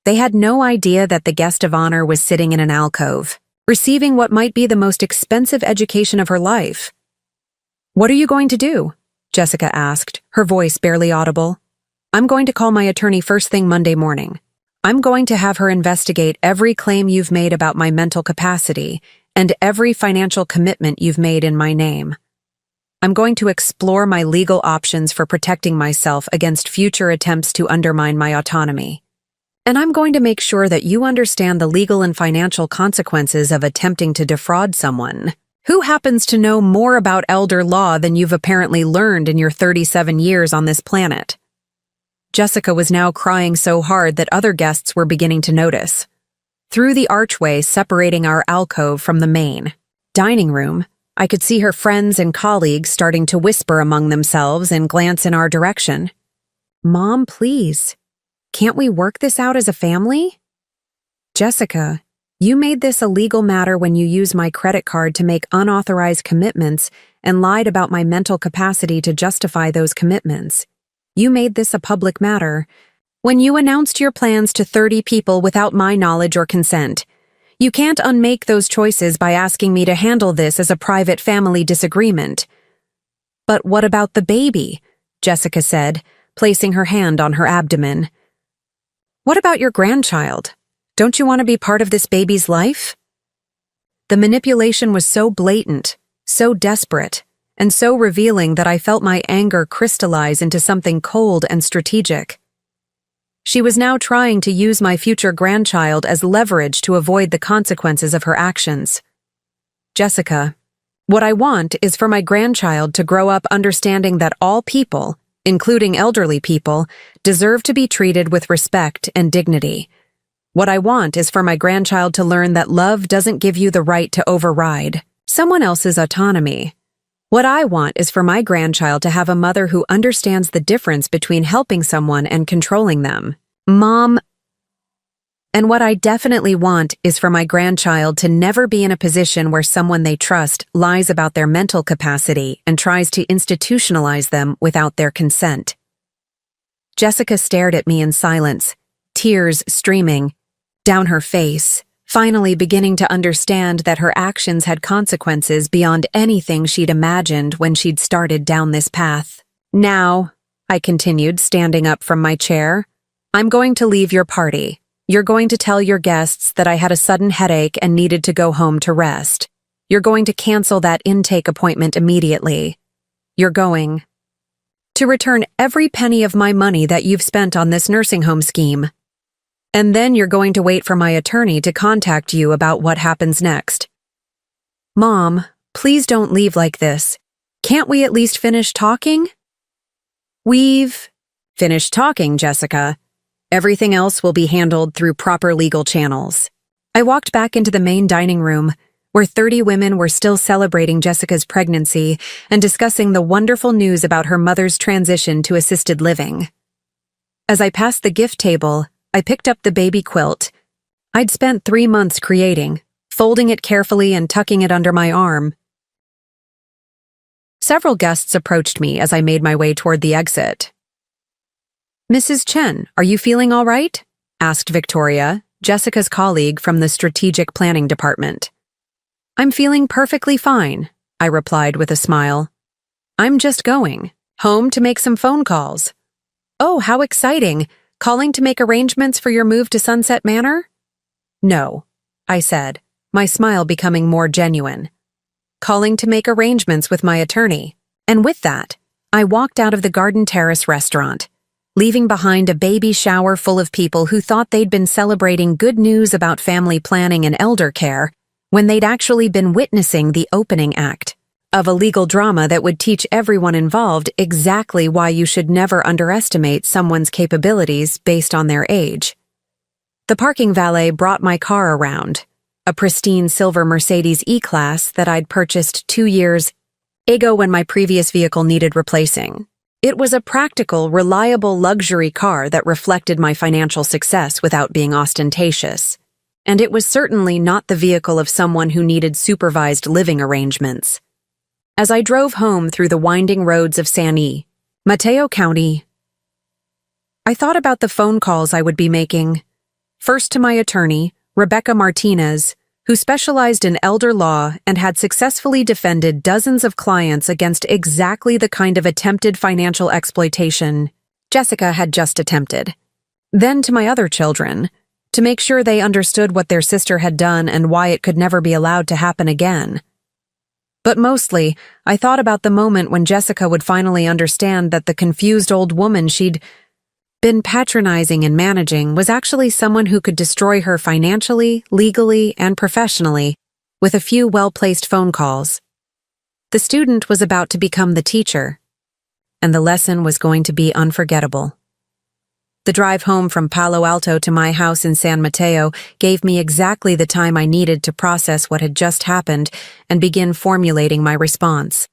They had no idea that the guest of honor was sitting in an alcove, receiving what might be the most expensive education of her life. What are you going to do? Jessica asked, her voice barely audible. I'm going to call my attorney first thing Monday morning. I'm going to have her investigate every claim you've made about my mental capacity and every financial commitment you've made in my name. I'm going to explore my legal options for protecting myself against future attempts to undermine my autonomy. And I'm going to make sure that you understand the legal and financial consequences of attempting to defraud someone who happens to know more about elder law than you've apparently learned in your 37 years on this planet. Jessica was now crying so hard that other guests were beginning to notice. Through the archway separating our alcove from the main dining room, I could see her friends and colleagues starting to whisper among themselves and glance in our direction. Mom, please. Can't we work this out as a family? Jessica, you made this a legal matter when you used my credit card to make unauthorized commitments and lied about my mental capacity to justify those commitments. You made this a public matter when you announced your plans to 30 people without my knowledge or consent. You can't unmake those choices by asking me to handle this as a private family disagreement. But what about the baby? Jessica said, placing her hand on her abdomen. What about your grandchild? Don't you want to be part of this baby's life? The manipulation was so blatant, so desperate, and so revealing that I felt my anger crystallize into something cold and strategic. She was now trying to use my future grandchild as leverage to avoid the consequences of her actions. Jessica, what I want is for my grandchild to grow up understanding that all people, including elderly people, deserve to be treated with respect and dignity. What I want is for my grandchild to learn that love doesn't give you the right to override someone else's autonomy. What I want is for my grandchild to have a mother who understands the difference between helping someone and controlling them. Mom. And what I definitely want is for my grandchild to never be in a position where someone they trust lies about their mental capacity and tries to institutionalize them without their consent. Jessica stared at me in silence, tears streaming down her face, finally beginning to understand that her actions had consequences beyond anything she'd imagined when she'd started down this path. Now, I continued, standing up from my chair, I'm going to leave your party. You're going to tell your guests that I had a sudden headache and needed to go home to rest. You're going to cancel that intake appointment immediately. You're going to return every penny of my money that you've spent on this nursing home scheme. And then you're going to wait for my attorney to contact you about what happens next. Mom, please don't leave like this. Can't we at least finish talking? We've finished talking, Jessica. Everything else will be handled through proper legal channels. I walked back into the main dining room, where 30 women were still celebrating Jessica's pregnancy and discussing the wonderful news about her mother's transition to assisted living. As I passed the gift table, I picked up the baby quilt I'd spent 3 months creating, folding it carefully and tucking it under my arm. Several guests approached me as I made my way toward the exit. Mrs. Chen, are you feeling all right? Asked Victoria, Jessica's colleague from the strategic planning department. I'm feeling perfectly fine, I replied with a smile. I'm just going home to make some phone calls. Oh, how exciting! Calling to make arrangements for your move to Sunset Manor? No, I said, my smile becoming more genuine. Calling to make arrangements with my attorney. And with that, I walked out of the Garden Terrace restaurant, leaving behind a baby shower full of people who thought they'd been celebrating good news about family planning and elder care when they'd actually been witnessing the opening act of a legal drama that would teach everyone involved exactly why you should never underestimate someone's capabilities based on their age. The parking valet brought my car around, a pristine silver Mercedes E-Class that I'd purchased 2 years ago when my previous vehicle needed replacing. It was a practical, reliable luxury car that reflected my financial success without being ostentatious. And it was certainly not the vehicle of someone who needed supervised living arrangements. As I drove home through the winding roads of San Mateo County, I thought about the phone calls I would be making. First to my attorney, Rebecca Martinez, who specialized in elder law and had successfully defended dozens of clients against exactly the kind of attempted financial exploitation Jessica had just attempted. Then to my other children, to make sure they understood what their sister had done and why it could never be allowed to happen again. But mostly, I thought about the moment when Jessica would finally understand that the confused old woman she'd been patronizing and managing was actually someone who could destroy her financially, legally, and professionally with a few well-placed phone calls. The student was about to become the teacher, and the lesson was going to be unforgettable. The drive home from Palo Alto to my house in San Mateo gave me exactly the time I needed to process what had just happened and begin formulating my response.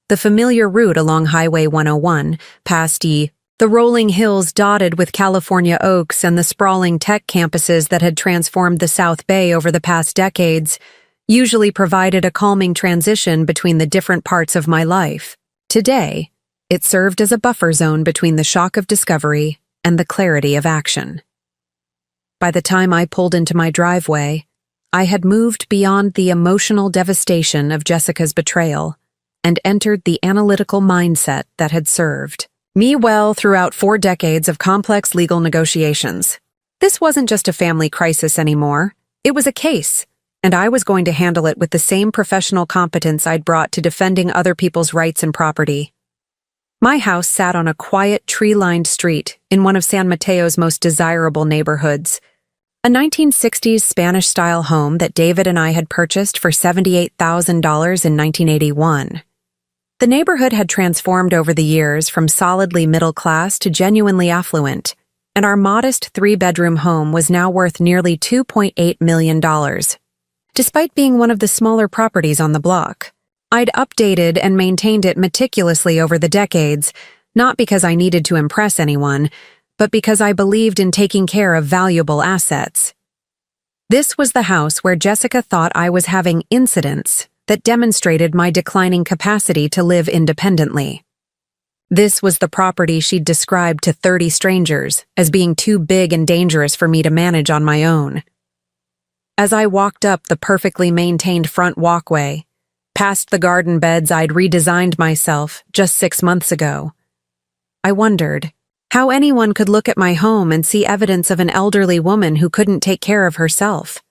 The familiar route along Highway 101, past the rolling hills dotted with California oaks and the sprawling tech campuses that had transformed the South Bay over the past decades, usually provided a calming transition between the different parts of my life. Today, it served as a buffer zone between the shock of discovery and the clarity of action. By the time I pulled into my driveway, I had moved beyond the emotional devastation of Jessica's betrayal and entered the analytical mindset that had served me well throughout 4 decades of complex legal negotiations. This wasn't just a family crisis anymore. It was a case, and I was going to handle it with the same professional competence I'd brought to defending other people's rights and property. My house sat on a quiet, tree-lined street in one of San Mateo's most desirable neighborhoods, a 1960s Spanish-style home that David and I had purchased for $78,000 in 1981. The neighborhood had transformed over the years from solidly middle-class to genuinely affluent, and our modest 3-bedroom home was now worth nearly $2.8 million. Despite being one of the smaller properties on the block, I'd updated and maintained it meticulously over the decades, not because I needed to impress anyone, but because I believed in taking care of valuable assets. This was the house where Jessica thought I was having incidents that demonstrated my declining capacity to live independently. This was the property she'd described to 30 strangers as being too big and dangerous for me to manage on my own. As I walked up the perfectly maintained front walkway, past the garden beds I'd redesigned myself just 6 months ago, I wondered how anyone could look at my home and see evidence of an elderly woman who couldn't take care of herself.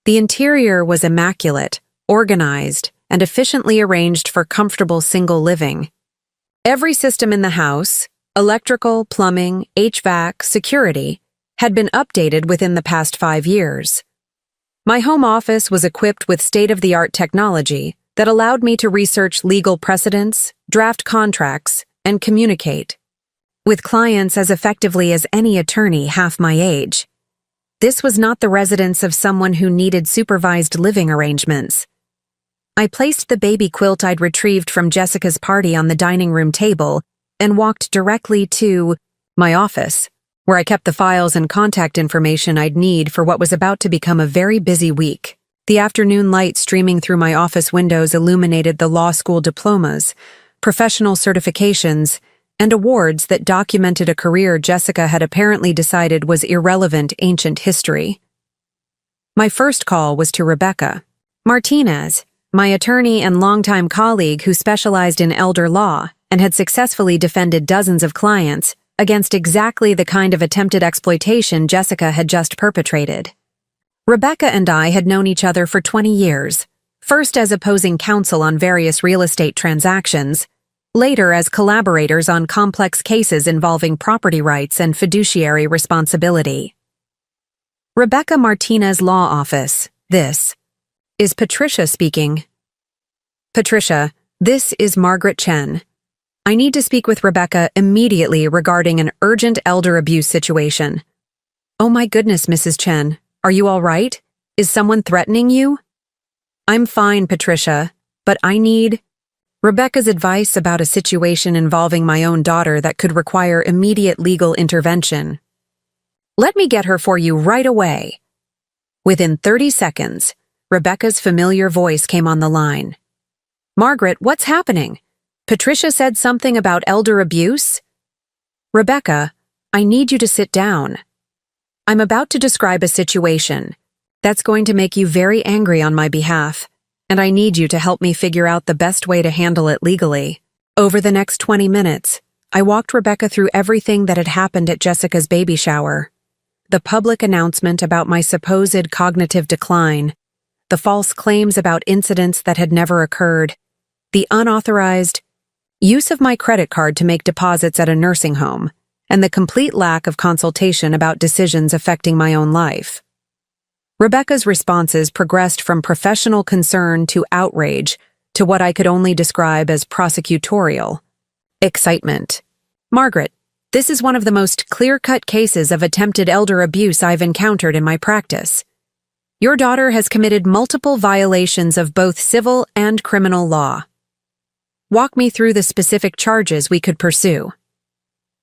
The interior was immaculate, organized, and efficiently arranged for comfortable single living. Every system in the house, electrical, plumbing, HVAC, security, had been updated within the past 5 years. My home office was equipped with state-of-the-art technology that allowed me to research legal precedents, draft contracts, and communicate with clients as effectively as any attorney half my age. This was not the residence of someone who needed supervised living arrangements. I placed the baby quilt I'd retrieved from Jessica's party on the dining room table and walked directly to my office, where I kept the files and contact information I'd need for what was about to become a very busy week. The afternoon light streaming through my office windows illuminated the law school diplomas, professional certifications, and awards that documented a career Jessica had apparently decided was irrelevant ancient history. My first call was to Rebecca Martinez, my attorney and longtime colleague who specialized in elder law and had successfully defended dozens of clients against exactly the kind of attempted exploitation Jessica had just perpetrated. Rebecca and I had known each other for 20 years, first as opposing counsel on various real estate transactions, later as collaborators on complex cases involving property rights and fiduciary responsibility. Rebecca Martinez Law Office, this is Patricia speaking. Patricia, this is Margaret Chen. I need to speak with Rebecca immediately regarding an urgent elder abuse situation. Oh my goodness, Mrs. Chen, are you all right? Is someone threatening you? I'm fine, Patricia, but I need Rebecca's advice about a situation involving my own daughter that could require immediate legal intervention. Let me get her for you right away. Within 30 seconds, Rebecca's familiar voice came on the line. Margaret, what's happening? Patricia said something about elder abuse? Rebecca, I need you to sit down. I'm about to describe a situation that's going to make you very angry on my behalf, and I need you to help me figure out the best way to handle it legally. Over the next 20 minutes, I walked Rebecca through everything that had happened at Jessica's baby shower. The public announcement about my supposed cognitive decline, the false claims about incidents that had never occurred, the unauthorized use of my credit card to make deposits at a nursing home, and the complete lack of consultation about decisions affecting my own life. Rebecca's responses progressed from professional concern to outrage to what I could only describe as prosecutorial excitement. Margaret, this is one of the most clear-cut cases of attempted elder abuse I've encountered in my practice. Your daughter has committed multiple violations of both civil and criminal law. Walk me through the specific charges we could pursue.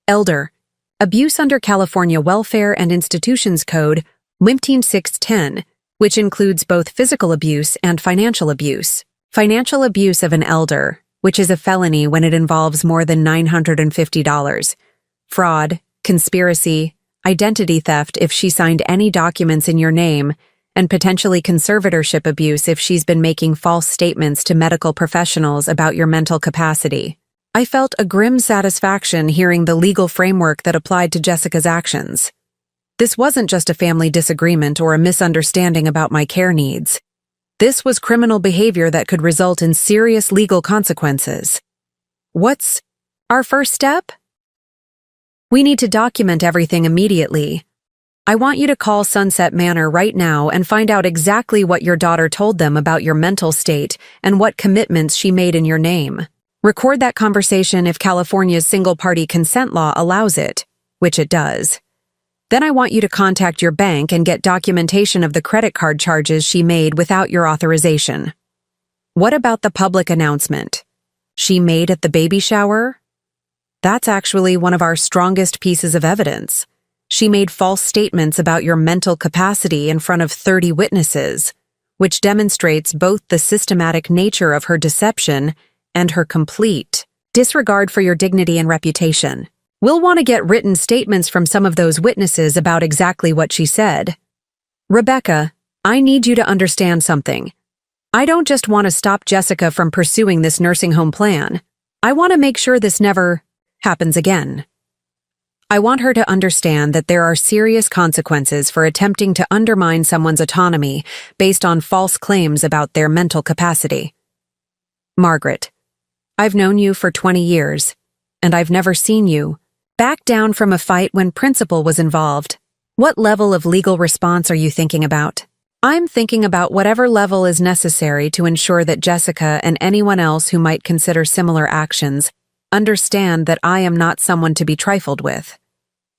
Elder abuse under California Welfare and Institutions Code 15610, which includes both physical abuse and financial abuse. Financial abuse of an elder, which is a felony when it involves more than $950. Fraud, conspiracy, identity theft if she signed any documents in your name, and potentially conservatorship abuse if she's been making false statements to medical professionals about your mental capacity. I felt a grim satisfaction hearing the legal framework that applied to Jessica's actions. This wasn't just a family disagreement or a misunderstanding about my care needs. This was criminal behavior that could result in serious legal consequences. What's our first step? We need to document everything immediately. I want you to call Sunset Manor right now and find out exactly what your daughter told them about your mental state and what commitments she made in your name. Record that conversation if California's single-party consent law allows it, which it does. Then I want you to contact your bank and get documentation of the credit card charges she made without your authorization. What about the public announcement she made at the baby shower? That's actually one of our strongest pieces of evidence. She made false statements about your mental capacity in front of 30 witnesses, which demonstrates both the systematic nature of her deception and her complete disregard for your dignity and reputation. We'll want to get written statements from some of those witnesses about exactly what she said. Rebecca, I need you to understand something. I don't just want to stop Jessica from pursuing this nursing home plan. I want to make sure this never happens again. I want her to understand that there are serious consequences for attempting to undermine someone's autonomy based on false claims about their mental capacity. Margaret, I've known you for 20 years, and I've never seen you back down from a fight when principal was involved. What level of legal response are you thinking about? I'm thinking about whatever level is necessary to ensure that Jessica and anyone else who might consider similar actions understand that I am not someone to be trifled with.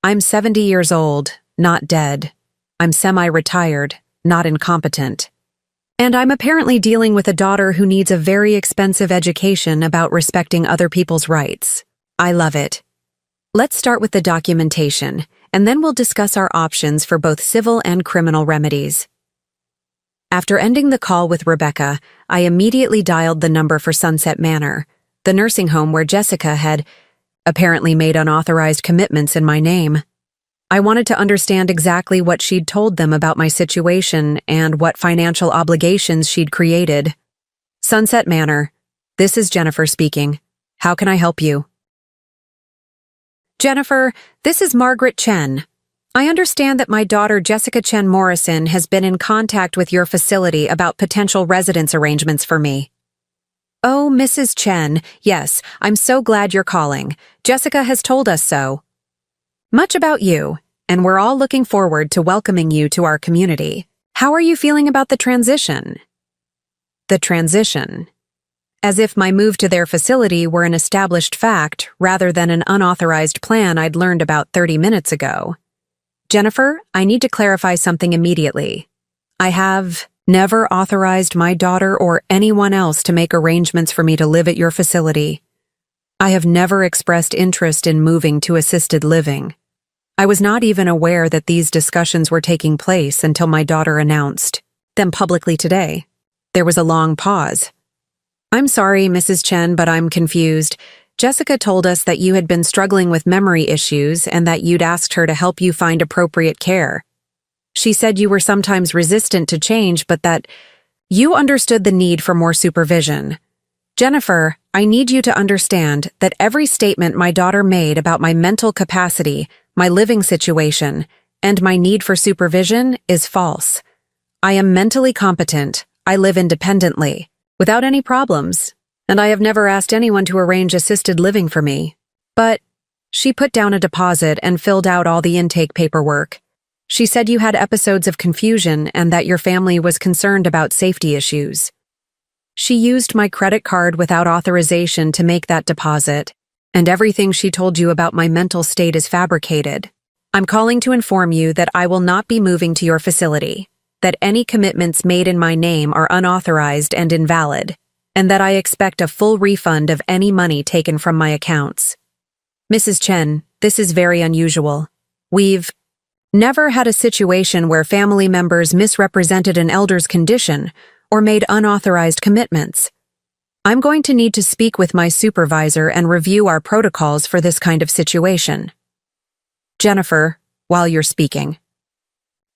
I'm 70 years old, not dead. I'm semi-retired, not incompetent. And I'm apparently dealing with a daughter who needs a very expensive education about respecting other people's rights. I love it. Let's start with the documentation, and then we'll discuss our options for both civil and criminal remedies. After ending the call with Rebecca, I immediately dialed the number for Sunset Manor, the nursing home where Jessica had apparently made unauthorized commitments in my name. I wanted to understand exactly what she'd told them about my situation and what financial obligations she'd created. Sunset Manor, this is Jennifer speaking. How can I help you? Jennifer, this is Margaret Chen. I understand that my daughter Jessica Chen Morrison has been in contact with your facility about potential residence arrangements for me. Oh, Mrs. Chen, yes, I'm so glad you're calling. Jessica has told us so. Much about you, and we're all looking forward to welcoming you to our community. How are you feeling about the transition? The transition. As if my move to their facility were an established fact rather than an unauthorized plan I'd learned about 30 minutes ago. Jennifer, I need to clarify something immediately. I have never authorized my daughter or anyone else to make arrangements for me to live at your facility. I have never expressed interest in moving to assisted living. I was not even aware that these discussions were taking place until my daughter announced them publicly today. There was a long pause. I'm sorry, Mrs. Chen, but I'm confused. Jessica told us that you had been struggling with memory issues and that you'd asked her to help you find appropriate care. She said you were sometimes resistant to change, but that you understood the need for more supervision. Jennifer, I need you to understand that every statement my daughter made about my mental capacity, my living situation, and my need for supervision is false. I am mentally competent, I live independently, without any problems, and I have never asked anyone to arrange assisted living for me. But she put down a deposit and filled out all the intake paperwork. She said you had episodes of confusion and that your family was concerned about safety issues. She used my credit card without authorization to make that deposit, and everything she told you about my mental state is fabricated. I'm calling to inform you that I will not be moving to your facility, that any commitments made in my name are unauthorized and invalid, and that I expect a full refund of any money taken from my accounts. Mrs. Chen, this is very unusual. We've never had a situation where family members misrepresented an elder's condition or made unauthorized commitments. I'm going to need to speak with my supervisor and review our protocols for this kind of situation. Jennifer, while you're speaking.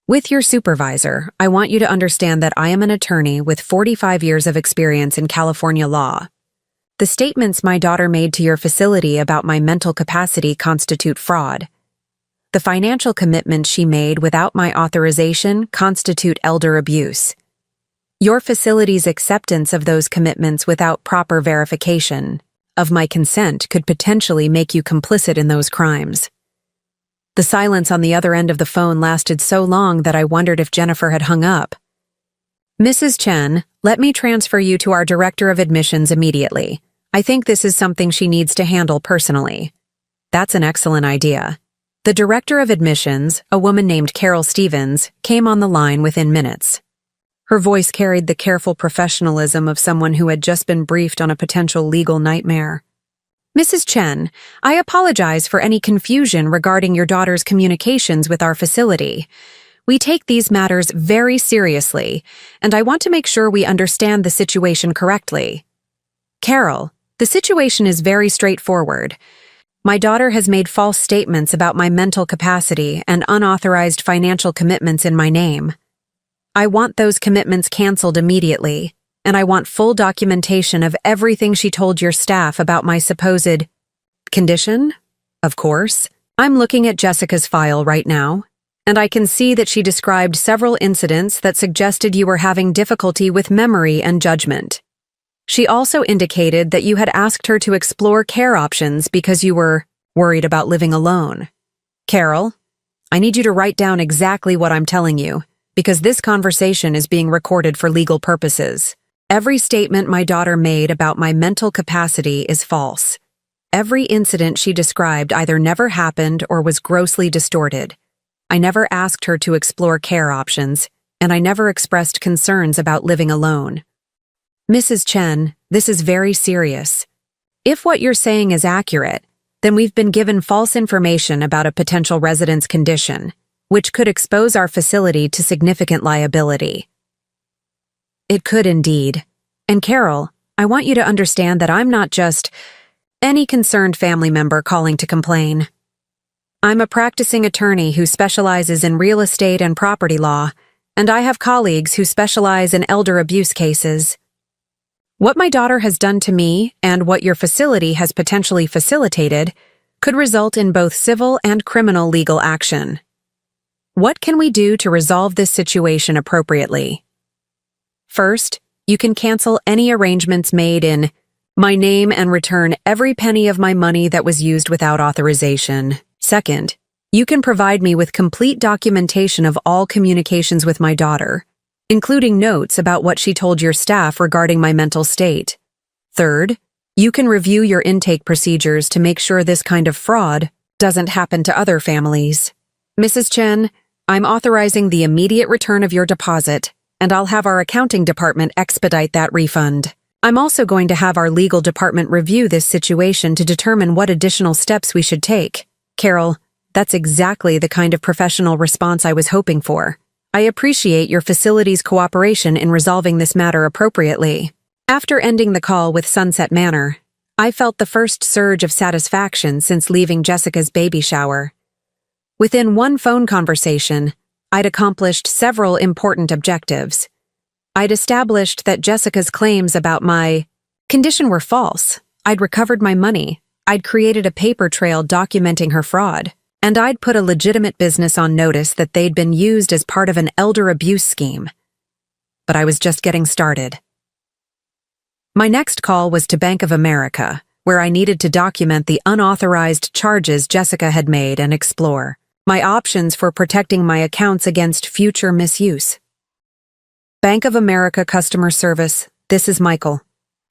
With your supervisor, I want you to understand that I am an attorney with 45 years of experience in California law. The statements my daughter made to your facility about my mental capacity constitute fraud. The financial commitments she made without my authorization constitute elder abuse. Your facility's acceptance of those commitments without proper verification of my consent could potentially make you complicit in those crimes. The silence on the other end of the phone lasted so long that I wondered if Jennifer had hung up. Mrs. Chen, let me transfer you to our director of admissions immediately. I think this is something she needs to handle personally. That's an excellent idea. The director of admissions, a woman named Carol Stevens, came on the line within minutes. Her voice carried the careful professionalism of someone who had just been briefed on a potential legal nightmare. Mrs. Chen, I apologize for any confusion regarding your daughter's communications with our facility. We take these matters very seriously, and I want to make sure we understand the situation correctly. Carol, the situation is very straightforward. My daughter has made false statements about my mental capacity and unauthorized financial commitments in my name. I want those commitments canceled immediately, and I want full documentation of everything she told your staff about my supposed condition. Of course, I'm looking at Jessica's file right now, and I can see that she described several incidents that suggested you were having difficulty with memory and judgment. She also indicated that you had asked her to explore care options because you were worried about living alone. Carol, I need you to write down exactly what I'm telling you, because this conversation is being recorded for legal purposes. Every statement my daughter made about my mental capacity is false. Every incident she described either never happened or was grossly distorted. I never asked her to explore care options, and I never expressed concerns about living alone. Mrs. Chen, this is very serious. If what you're saying is accurate, then we've been given false information about a potential resident's condition, which could expose our facility to significant liability. It could indeed. And Carol, I want you to understand that I'm not just any concerned family member calling to complain. I'm a practicing attorney who specializes in real estate and property law, and I have colleagues who specialize in elder abuse cases. What my daughter has done to me and what your facility has potentially facilitated could result in both civil and criminal legal action. What can we do to resolve this situation appropriately? First, you can cancel any arrangements made in my name and return every penny of my money that was used without authorization. Second, you can provide me with complete documentation of all communications with my daughter, including notes about what she told your staff regarding my mental state. Third, you can review your intake procedures to make sure this kind of fraud doesn't happen to other families. Mrs. Chen, I'm authorizing the immediate return of your deposit, and I'll have our accounting department expedite that refund. I'm also going to have our legal department review this situation to determine what additional steps we should take. Carol, that's exactly the kind of professional response I was hoping for. I appreciate your facility's cooperation in resolving this matter appropriately. After ending the call with Sunset Manor, I felt the first surge of satisfaction since leaving Jessica's baby shower. Within one phone conversation, I'd accomplished several important objectives. I'd established that Jessica's claims about my condition were false. I'd recovered my money. I'd created a paper trail documenting her fraud. And I'd put a legitimate business on notice that they'd been used as part of an elder abuse scheme. But I was just getting started. My next call was to Bank of America, where I needed to document the unauthorized charges Jessica had made and explore my options for protecting my accounts against future misuse. Bank of America Customer Service, this is Michael.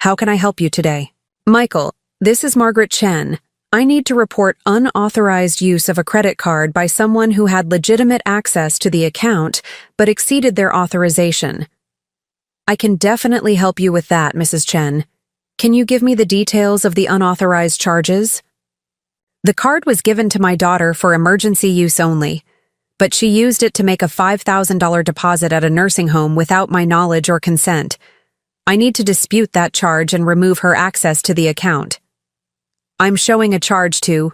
How can I help you today? Michael, this is Margaret Chen. I need to report unauthorized use of a credit card by someone who had legitimate access to the account but exceeded their authorization. I can definitely help you with that, Mrs. Chen. Can you give me the details of the unauthorized charges? The card was given to my daughter for emergency use only, but she used it to make a $5,000 deposit at a nursing home without my knowledge or consent. I need to dispute that charge and remove her access to the account. I'm showing a charge to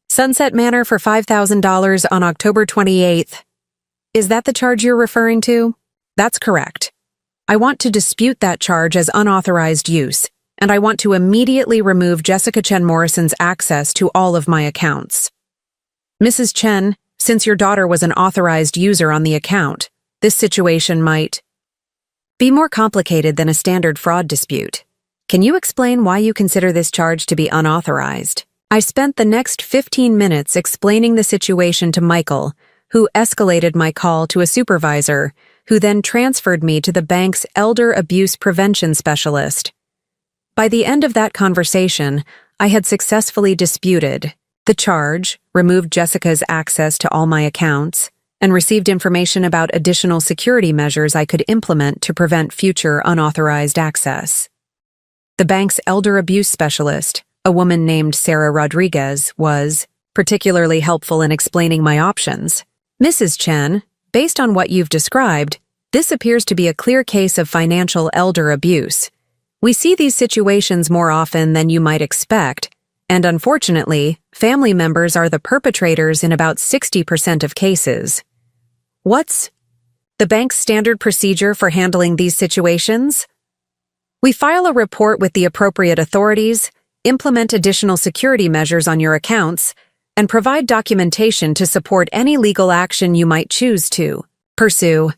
Sunset Manor for $5,000 on October 28th. Is that the charge you're referring to? That's correct. I want to dispute that charge as unauthorized use, and I want to immediately remove Jessica Chen Morrison's access to all of my accounts. Mrs. Chen, since your daughter was an authorized user on the account, this situation might be more complicated than a standard fraud dispute. Can you explain why you consider this charge to be unauthorized? I spent the next 15 minutes explaining the situation to Michael, who escalated my call to a supervisor, who then transferred me to the bank's elder abuse prevention specialist. By the end of that conversation, I had successfully disputed the charge, removed Jessica's access to all my accounts, and received information about additional security measures I could implement to prevent future unauthorized access. The bank's elder abuse specialist, a woman named Sarah Rodriguez, was particularly helpful in explaining my options. Mrs. Chen, based on what you've described, this appears to be a clear case of financial elder abuse. We see these situations more often than you might expect, and unfortunately, family members are the perpetrators in about 60% of cases. What's the bank's standard procedure for handling these situations? We file a report with the appropriate authorities, implement additional security measures on your accounts, and provide documentation to support any legal action you might choose to pursue.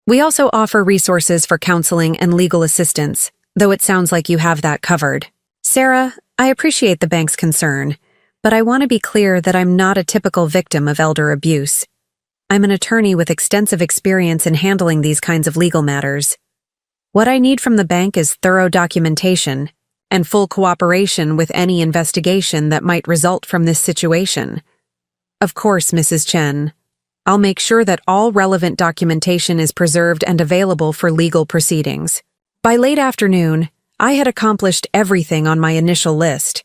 We also offer resources for counseling and legal assistance, though it sounds like you have that covered. Sarah, I appreciate the bank's concern, but I want to be clear that I'm not a typical victim of elder abuse. I'm an attorney with extensive experience in handling these kinds of legal matters. What I need from the bank is thorough documentation and full cooperation with any investigation that might result from this situation. Of course, Mrs. Chen. I'll make sure that all relevant documentation is preserved and available for legal proceedings. By late afternoon, I had accomplished everything on my initial list.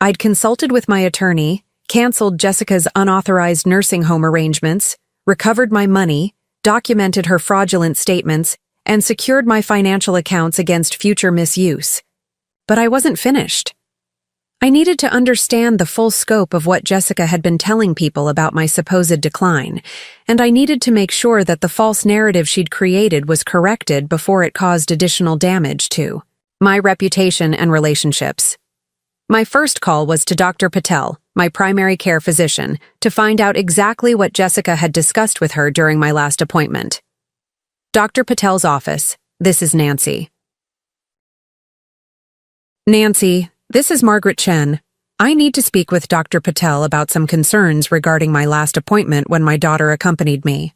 I'd consulted with my attorney, canceled Jessica's unauthorized nursing home arrangements, recovered my money, documented her fraudulent statements, and secured my financial accounts against future misuse. But I wasn't finished. I needed to understand the full scope of what Jessica had been telling people about my supposed decline, and I needed to make sure that the false narrative she'd created was corrected before it caused additional damage to my reputation and relationships. My first call was to Dr. Patel, my primary care physician, to find out exactly what Jessica had discussed with her during my last appointment. Dr. Patel's office. This is Nancy. Nancy, this is Margaret Chen. I need to speak with Dr. Patel about some concerns regarding my last appointment when my daughter accompanied me.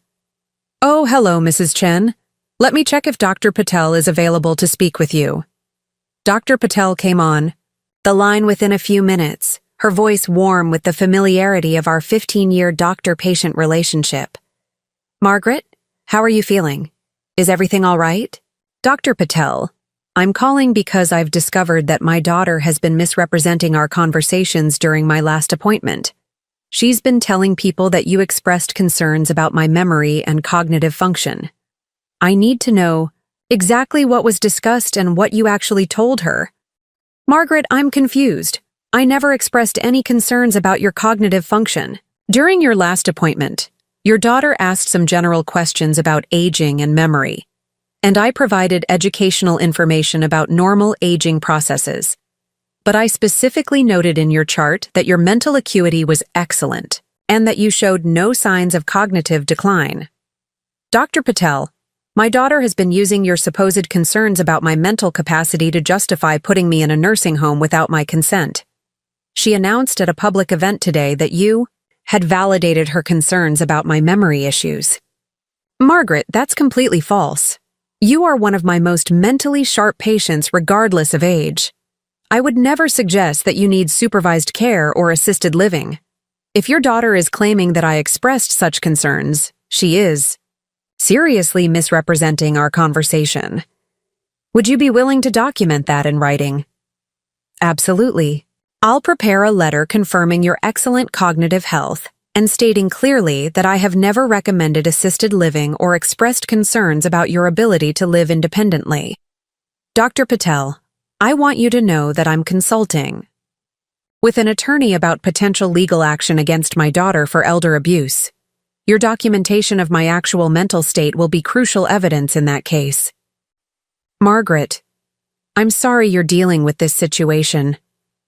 Oh, hello, Mrs. Chen. Let me check if Dr. Patel is available to speak with you. Dr. Patel came on the line within a few minutes, her voice warm with the familiarity of our 15-year doctor-patient relationship. Margaret, how are you feeling? Is everything all right? Dr. Patel, I'm calling because I've discovered that my daughter has been misrepresenting our conversations during my last appointment. She's been telling people that you expressed concerns about my memory and cognitive function. I need to know exactly what was discussed and what you actually told her. Margaret, I'm confused. I never expressed any concerns about your cognitive function. During your last appointment, your daughter asked some general questions about aging and memory, and I provided educational information about normal aging processes. But I specifically noted in your chart that your mental acuity was excellent and that you showed no signs of cognitive decline. Dr. Patel, my daughter has been using your supposed concerns about my mental capacity to justify putting me in a nursing home without my consent. She announced at a public event today that you had validated her concerns about my memory issues. Margaret, that's completely false. You are one of my most mentally sharp patients regardless of age. I would never suggest that you need supervised care or assisted living. If your daughter is claiming that I expressed such concerns, she is seriously misrepresenting our conversation. Would you be willing to document that in writing? Absolutely. I'll prepare a letter confirming your excellent cognitive health and stating clearly that I have never recommended assisted living or expressed concerns about your ability to live independently. Dr. Patel, I want you to know that I'm consulting with an attorney about potential legal action against my daughter for elder abuse. Your documentation of my actual mental state will be crucial evidence in that case. Margaret, I'm sorry you're dealing with this situation,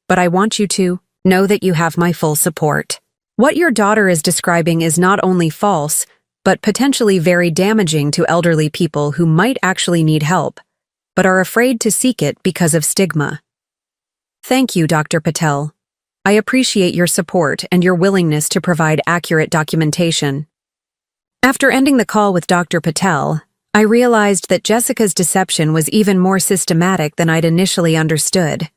but I want you to know that you have my full support. What your daughter is describing is not only false, but potentially very damaging to elderly people who might actually need help, but are afraid to seek it because of stigma. Thank you, Dr. Patel. I appreciate your support and your willingness to provide accurate documentation. After ending the call with Dr. Patel, I realized that Jessica's deception was even more systematic than I'd initially understood.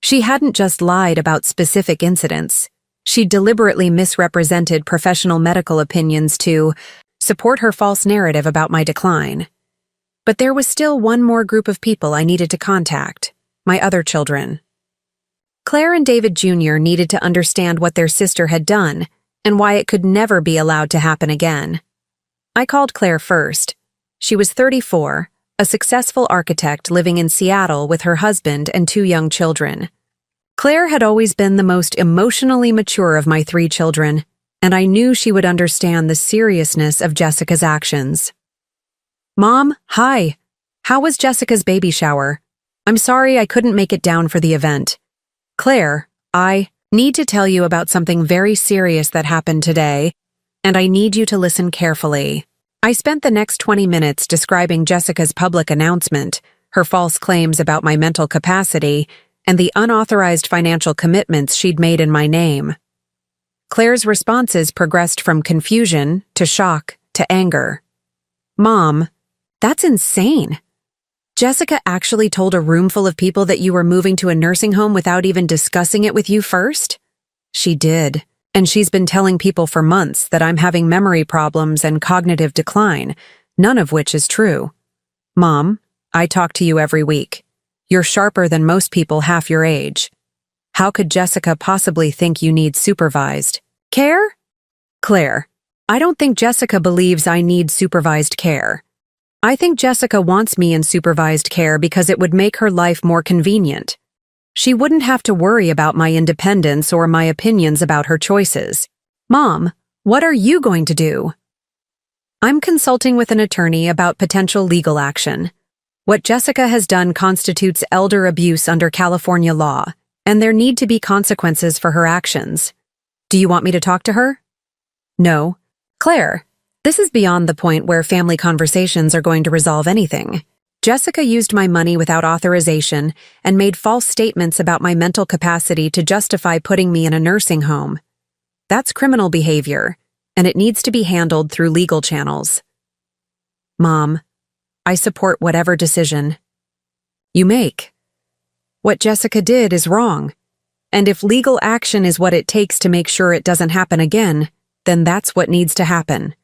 She hadn't just lied about specific incidents. She deliberately misrepresented professional medical opinions to support her false narrative about my decline. But there was still one more group of people I needed to contact, my other children. Claire and David Jr. needed to understand what their sister had done and why it could never be allowed to happen again. I called Claire first. She was 34, a successful architect living in Seattle with her husband and 2 young children. Claire had always been the most emotionally mature of my 3 children, and I knew she would understand the seriousness of Jessica's actions. Mom, hi. How was Jessica's baby shower? I'm sorry I couldn't make it down for the event. Claire, I need to tell you about something very serious that happened today, and I need you to listen carefully. I spent the next 20 minutes describing Jessica's public announcement, her false claims about my mental capacity, and the unauthorized financial commitments she'd made in my name. Claire's responses progressed from confusion to shock to anger. Mom, that's insane. Jessica actually told a room full of people that you were moving to a nursing home without even discussing it with you first? She did, and she's been telling people for months that I'm having memory problems and cognitive decline, none of which is true. Mom, I talk to you every week. You're sharper than most people half your age. How could Jessica possibly think you need supervised care? Claire, I don't think Jessica believes I need supervised care. I think Jessica wants me in supervised care because it would make her life more convenient. She wouldn't have to worry about my independence or my opinions about her choices. Mom, what are you going to do? I'm consulting with an attorney about potential legal action. What Jessica has done constitutes elder abuse under California law, and there need to be consequences for her actions. Do you want me to talk to her? No. Claire, this is beyond the point where family conversations are going to resolve anything. Jessica used my money without authorization and made false statements about my mental capacity to justify putting me in a nursing home. That's criminal behavior, and it needs to be handled through legal channels. Mom, I support whatever decision you make. What Jessica did is wrong, and if legal action is what it takes to make sure it doesn't happen again, then that's what needs to happen.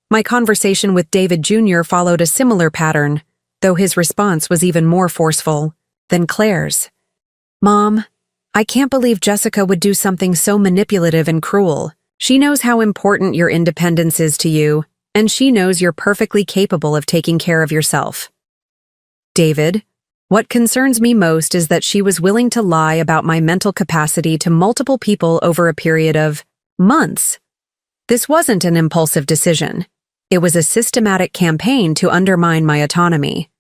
My conversation with David Jr. followed a similar pattern, though his response was even more forceful than Claire's. Mom, I can't believe Jessica would do something so manipulative and cruel. She knows how important your independence is to you, and she knows you're perfectly capable of taking care of yourself. David, what concerns me most is that she was willing to lie about my mental capacity to multiple people over a period of months. This wasn't an impulsive decision. It was a systematic campaign to undermine my autonomy.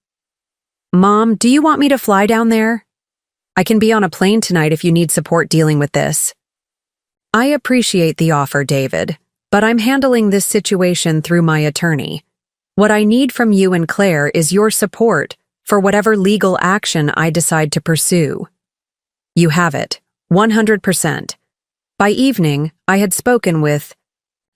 Mom, do you want me to fly down there? I can be on a plane tonight if you need support dealing with this. I appreciate the offer, David, but I'm handling this situation through my attorney. What I need from you and Claire is your support for whatever legal action I decide to pursue. You have it, 100%. By evening, I had spoken with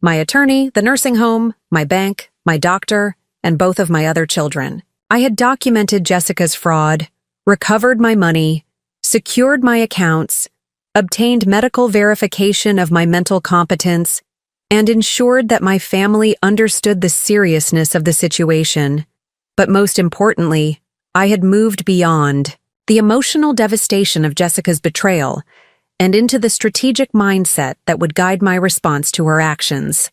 my attorney, the nursing home, my bank, my doctor, and both of my other children. I had documented Jessica's fraud, recovered my money, secured my accounts, obtained medical verification of my mental competence, and ensured that my family understood the seriousness of the situation. But most importantly, I had moved beyond the emotional devastation of Jessica's betrayal and into the strategic mindset that would guide my response to her actions.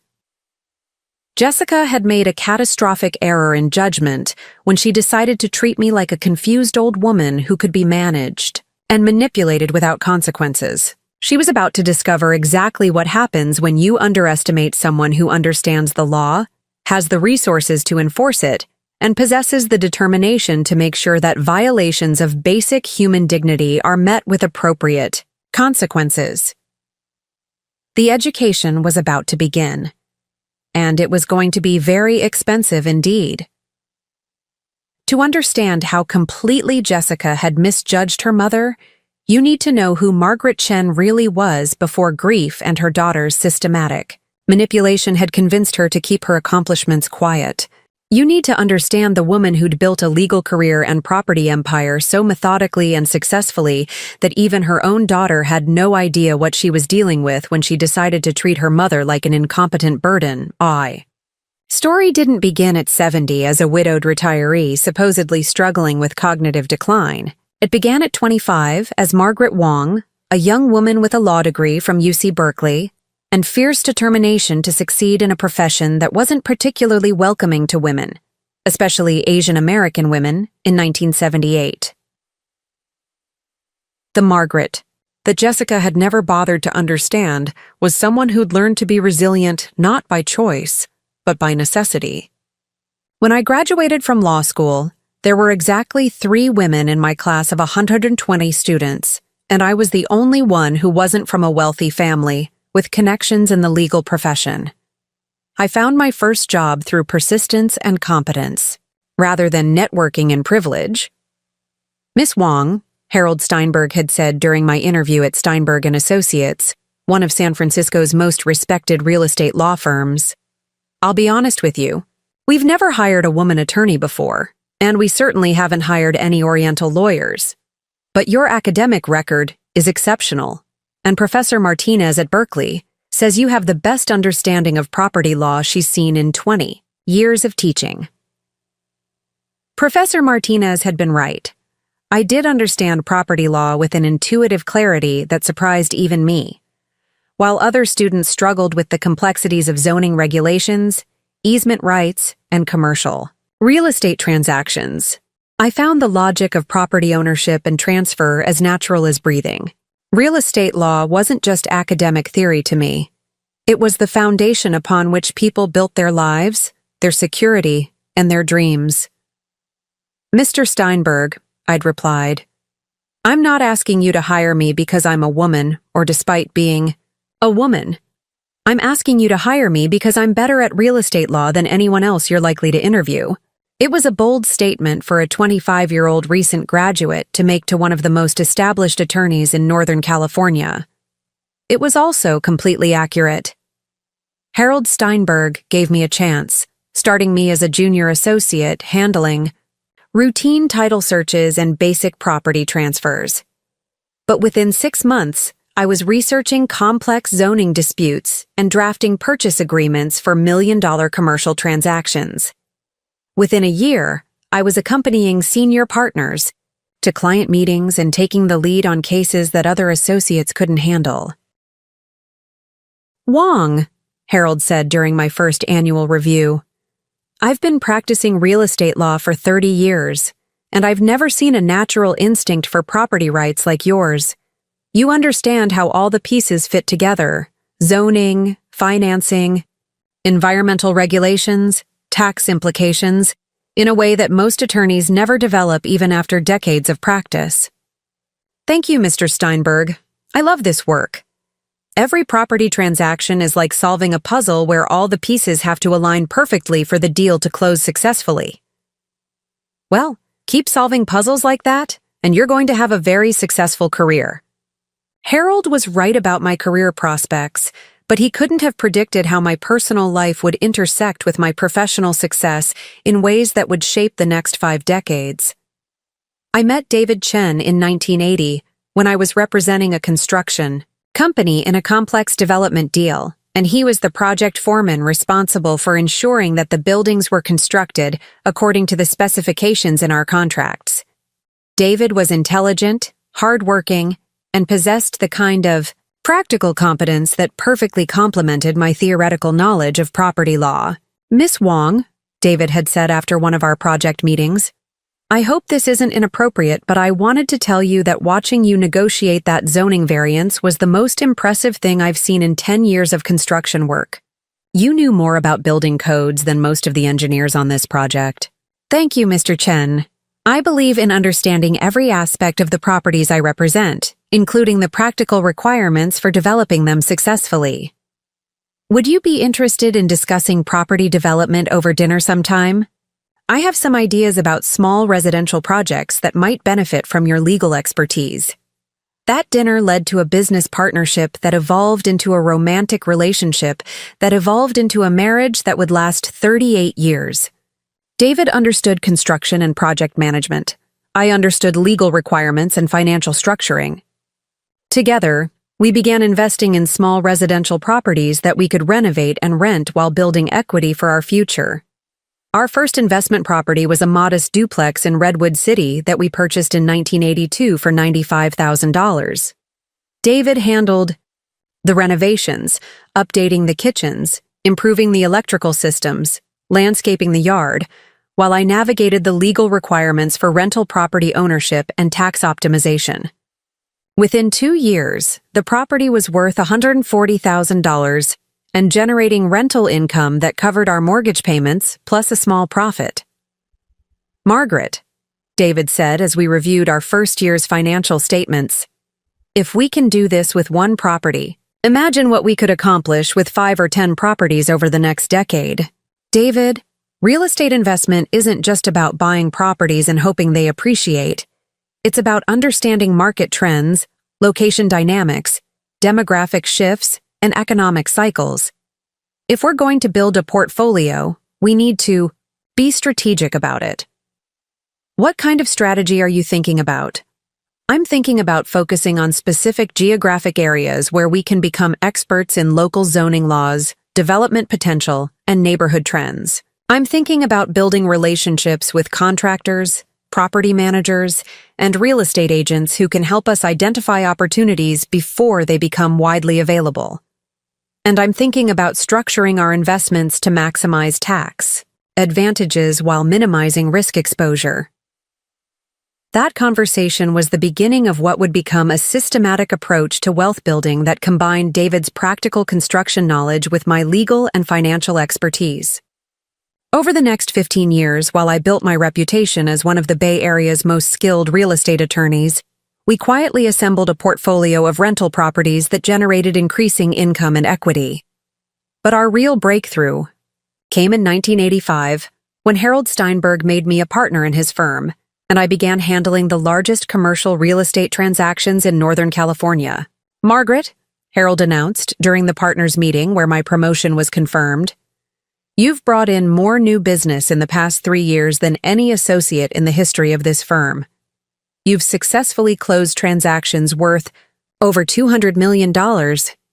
Jessica had made a catastrophic error in judgment when she decided to treat me like a confused old woman who could be managed and manipulated without consequences. She was about to discover exactly what happens when you underestimate someone who understands the law, has the resources to enforce it, and possesses the determination to make sure that violations of basic human dignity are met with appropriate consequences. The education was about to begin, and it was going to be very expensive indeed. To understand how completely Jessica had misjudged her mother, you need to know who Margaret Chen really was before grief and her daughter's systematic manipulation had convinced her to keep her accomplishments quiet. You need to understand the woman who'd built a legal career and property empire so methodically and successfully that even her own daughter had no idea what she was dealing with when she decided to treat her mother like an incompetent burden. Story didn't begin at 70 as a widowed retiree supposedly struggling with cognitive decline. It began at 25 as Margaret Wong, a young woman with a law degree from UC Berkeley, and fierce determination to succeed in a profession that wasn't particularly welcoming to women, especially Asian American women, in 1978. The Margaret that Jessica had never bothered to understand was someone who'd learned to be resilient not by choice, but by necessity. When I graduated from law school, there were exactly 3 women in my class of 120 students, and I was the only one who wasn't from a wealthy family with connections in the legal profession. I found my first job through persistence and competence, rather than networking and privilege. Miss Wong, Harold Steinberg had said during my interview at Steinberg & Associates, one of San Francisco's most respected real estate law firms, "I'll be honest with you, we've never hired a woman attorney before, and we certainly haven't hired any Oriental lawyers. But your academic record is exceptional, and Professor Martinez at Berkeley says you have the best understanding of property law she's seen in 20 years of teaching." Professor Martinez had been right. I did understand property law with an intuitive clarity that surprised even me. While other students struggled with the complexities of zoning regulations, easement rights, and commercial real estate transactions, I found the logic of property ownership and transfer as natural as breathing. Real estate law wasn't just academic theory to me. It was the foundation upon which people built their lives, their security, and their dreams. "Mr. Steinberg," I'd replied, "I'm not asking you to hire me because I'm a woman or despite being a woman. I'm asking you to hire me because I'm better at real estate law than anyone else you're likely to interview." It was a bold statement for a 25-year-old recent graduate to make to one of the most established attorneys in Northern California. It was also completely accurate. Harold Steinberg gave me a chance, starting me as a junior associate handling routine title searches and basic property transfers. But within 6 months, I was researching complex zoning disputes and drafting purchase agreements for million-dollar commercial transactions. Within a year, I was accompanying senior partners to client meetings and taking the lead on cases that other associates couldn't handle. "Wong," Harold said during my first annual review, "I've been practicing real estate law for 30 years, and I've never seen a natural instinct for property rights like yours. You understand how all the pieces fit together: zoning, financing, environmental regulations, tax implications, in a way that most attorneys never develop even after decades of practice." "Thank you, Mr. Steinberg. I love this work. Every property transaction is like solving a puzzle where all the pieces have to align perfectly for the deal to close successfully." "Well, keep solving puzzles like that, and you're going to have a very successful career." Harold was right about my career prospects, but he couldn't have predicted how my personal life would intersect with my professional success in ways that would shape the next 5 decades. I met David Chen in 1980 when I was representing a construction company in a complex development deal, and he was the project foreman responsible for ensuring that the buildings were constructed according to the specifications in our contracts. David was intelligent, hardworking, and possessed the kind of practical competence that perfectly complemented my theoretical knowledge of property law. "Miss Wong," David had said after one of our project meetings, I hope this isn't inappropriate, but I wanted to tell you that watching you negotiate that zoning variance was the most impressive thing I've seen in 10 years of construction work. You knew more about building codes than most of the engineers on this project. Thank you, Mr. Chen. I believe in understanding every aspect of the properties I represent, including the practical requirements for developing them successfully. Would you be interested in discussing property development over dinner sometime? I have some ideas about small residential projects that might benefit from your legal expertise. That dinner led to a business partnership that evolved into a romantic relationship that evolved into a marriage that would last 38 years. David understood construction and project management. I understood legal requirements and financial structuring. Together, we began investing in small residential properties that we could renovate and rent while building equity for our future. Our first investment property was a modest duplex in Redwood City that we purchased in 1982 for $95,000. David handled the renovations, updating the kitchens, improving the electrical systems, landscaping the yard, while I navigated the legal requirements for rental property ownership and tax optimization. Within 2 years, the property was worth $140,000 and generating rental income that covered our mortgage payments plus a small profit. Margaret, David said as we reviewed our first year's financial statements, if we can do this with one property, imagine what we could accomplish with 5 or 10 properties over the next decade. David, real estate investment isn't just about buying properties and hoping they appreciate. It's about understanding market trends, location dynamics, demographic shifts, and economic cycles. If we're going to build a portfolio, we need to be strategic about it. What kind of strategy are you thinking about? I'm thinking about focusing on specific geographic areas where we can become experts in local zoning laws, development potential, and neighborhood trends. I'm thinking about building relationships with contractors, property managers, and real estate agents who can help us identify opportunities before they become widely available. And I'm thinking about structuring our investments to maximize tax advantages while minimizing risk exposure. That conversation was the beginning of what would become a systematic approach to wealth building that combined David's practical construction knowledge with my legal and financial expertise. Over the next 15 years, while I built my reputation as one of the Bay Area's most skilled real estate attorneys, we quietly assembled a portfolio of rental properties that generated increasing income and equity. But our real breakthrough came in 1985, when Harold Steinberg made me a partner in his firm, and I began handling the largest commercial real estate transactions in Northern California. Margaret, Harold announced during the partners' meeting where my promotion was confirmed, you've brought in more new business in the past 3 years than any associate in the history of this firm. You've successfully closed transactions worth over $200 million,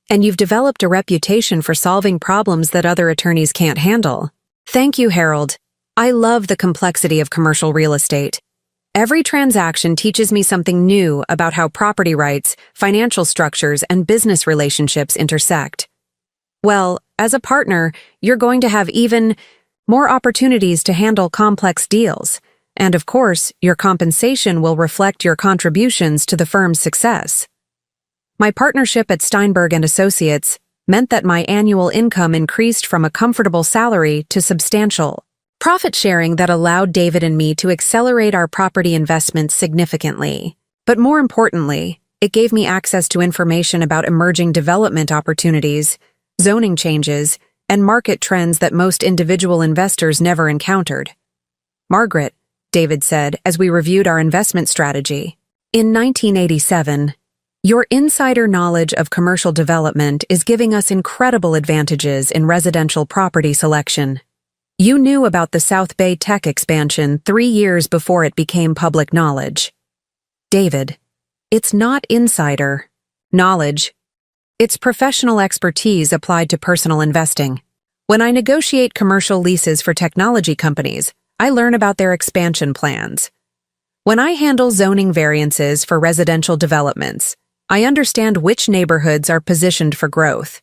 and you've developed a reputation for solving problems that other attorneys can't handle. Thank you, Harold. I love the complexity of commercial real estate. Every transaction teaches me something new about how property rights, financial structures, and business relationships intersect. Well, as a partner, you're going to have even more opportunities to handle complex deals. And of course, your compensation will reflect your contributions to the firm's success. My partnership at Steinberg & Associates meant that my annual income increased from a comfortable salary to substantial profit sharing that allowed David and me to accelerate our property investments significantly. But more importantly, it gave me access to information about emerging development opportunities, zoning changes, and market trends that most individual investors never encountered. Margaret, David said as we reviewed our investment strategy, in 1987, your insider knowledge of commercial development is giving us incredible advantages in residential property selection. You knew about the South Bay tech expansion 3 years before it became public knowledge. David, it's not insider knowledge. It's professional expertise applied to personal investing. When I negotiate commercial leases for technology companies, I learn about their expansion plans. When I handle zoning variances for residential developments, I understand which neighborhoods are positioned for growth.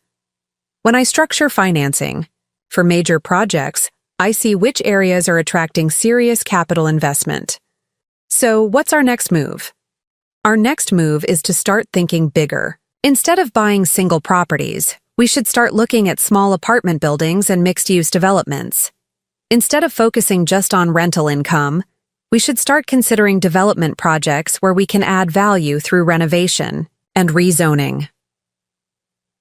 When I structure financing for major projects, I see which areas are attracting serious capital investment. So, what's our next move? Our next move is to start thinking bigger. Instead of buying single properties, we should start looking at small apartment buildings and mixed-use developments. Instead of focusing just on rental income, we should start considering development projects where we can add value through renovation and rezoning.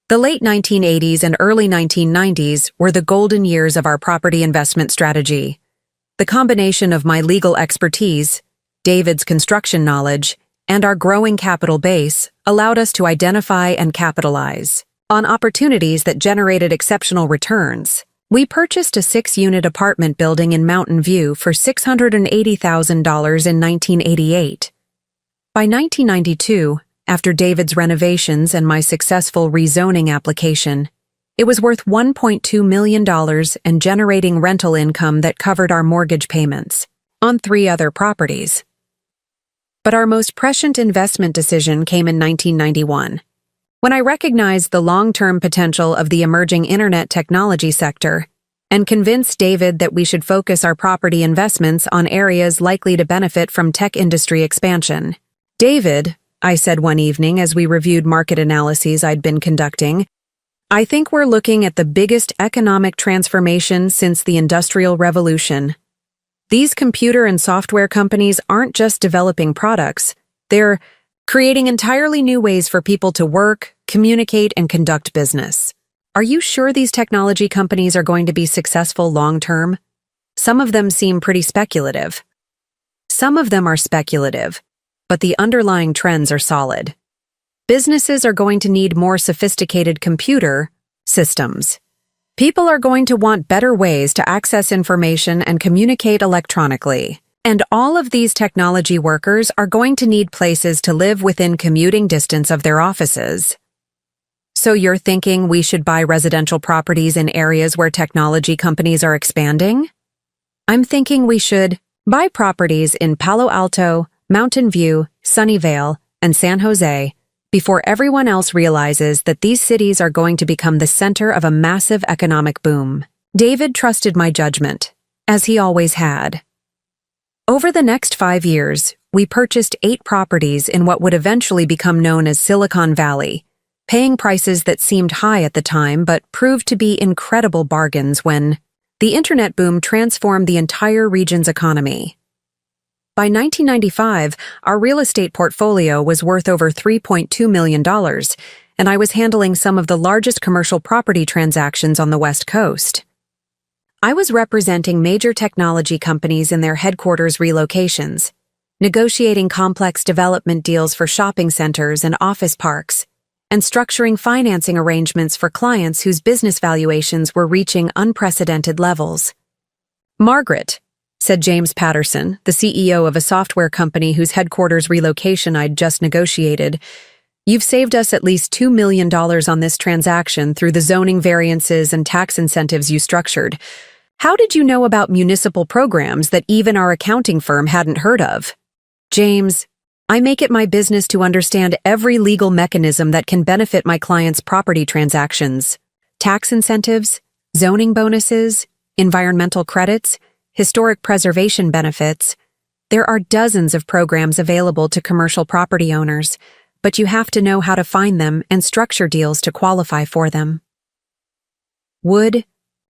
The late 1980s and early 1990s were the golden years of our property investment strategy. The combination of my legal expertise, David's construction knowledge, and our growing capital base allowed us to identify and capitalize on opportunities that generated exceptional returns. We purchased a 6-unit apartment building in Mountain View for $680,000 in 1988. By 1992, after David's renovations and my successful rezoning application, it was worth $1.2 million and generating rental income that covered our mortgage payments on 3 other properties. But our most prescient investment decision came in 1991. When I recognized the long-term potential of the emerging internet technology sector and convinced David that we should focus our property investments on areas likely to benefit from tech industry expansion. "David," I said one evening as we reviewed market analyses I'd been conducting, "I think we're looking at the biggest economic transformation since the Industrial Revolution. These computer and software companies aren't just developing products, they're creating entirely new ways for people to work, communicate, and conduct business. Are you sure these technology companies are going to be successful long-term? Some of them seem pretty speculative." "Some of them are speculative, but the underlying trends are solid. Businesses are going to need more sophisticated computer systems. People are going to want better ways to access information and communicate electronically. And all of these technology workers are going to need places to live within commuting distance of their offices." "So you're thinking we should buy residential properties in areas where technology companies are expanding?" "I'm thinking we should buy properties in Palo Alto, Mountain View, Sunnyvale, and San Jose before everyone else realizes that these cities are going to become the center of a massive economic boom." David trusted my judgment, as he always had. Over the next 5 years, we purchased 8 properties in what would eventually become known as Silicon Valley, paying prices that seemed high at the time but proved to be incredible bargains when the internet boom transformed the entire region's economy. By 1995, our real estate portfolio was worth over $3.2 million, and I was handling some of the largest commercial property transactions on the West Coast. I was representing major technology companies in their headquarters relocations, negotiating complex development deals for shopping centers and office parks, and structuring financing arrangements for clients whose business valuations were reaching unprecedented levels. "Margaret," said James Patterson, the CEO of a software company whose headquarters relocation I'd just negotiated, "you've saved us at least $2 million on this transaction through the zoning variances and tax incentives you structured. How did you know about municipal programs that even our accounting firm hadn't heard of?" "James, I make it my business to understand every legal mechanism that can benefit my clients' property transactions. Tax incentives, zoning bonuses, environmental credits, historic preservation benefits. There are dozens of programs available to commercial property owners, but you have to know how to find them and structure deals to qualify for them. Would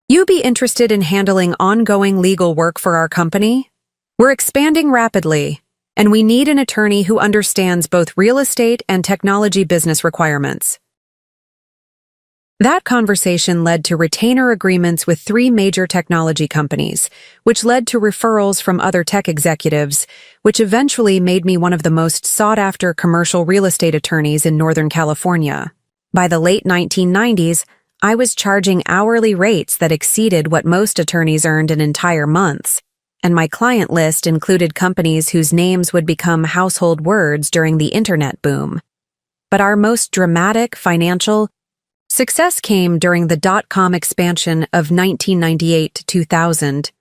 you be interested in handling ongoing legal work for our company? We're expanding rapidly, and we need an attorney who understands both real estate and technology business requirements." That conversation led to retainer agreements with 3 major technology companies, which led to referrals from other tech executives, which eventually made me one of the most sought-after commercial real estate attorneys in Northern California. By the late 1990s, I was charging hourly rates that exceeded what most attorneys earned in entire months, and my client list included companies whose names would become household words during the internet boom. But our most dramatic financial success came during the dot-com expansion of 1998 to 2000,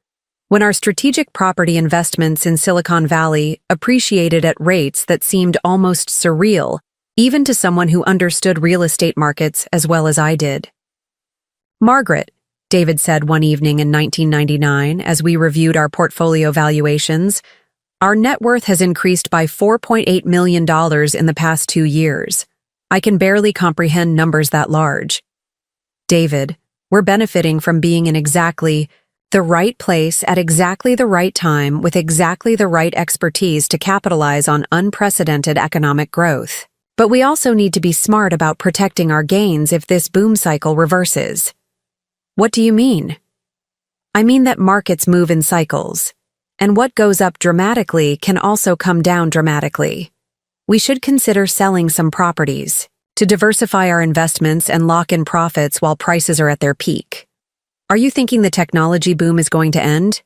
when our strategic property investments in Silicon Valley appreciated at rates that seemed almost surreal, even to someone who understood real estate markets as well as I did. "Margaret," David said one evening in 1999 as we reviewed our portfolio valuations, Our net worth has increased by $4.8 million in the past 2 years. I can barely comprehend numbers that large. David, we're benefiting from being in exactly the right place at exactly the right time with exactly the right expertise to capitalize on unprecedented economic growth. But we also need to be smart about protecting our gains if this boom cycle reverses. What do you mean? I mean that markets move in cycles, and what goes up dramatically can also come down dramatically. We should consider selling some properties to diversify our investments and lock in profits while prices are at their peak. Are you thinking the technology boom is going to end?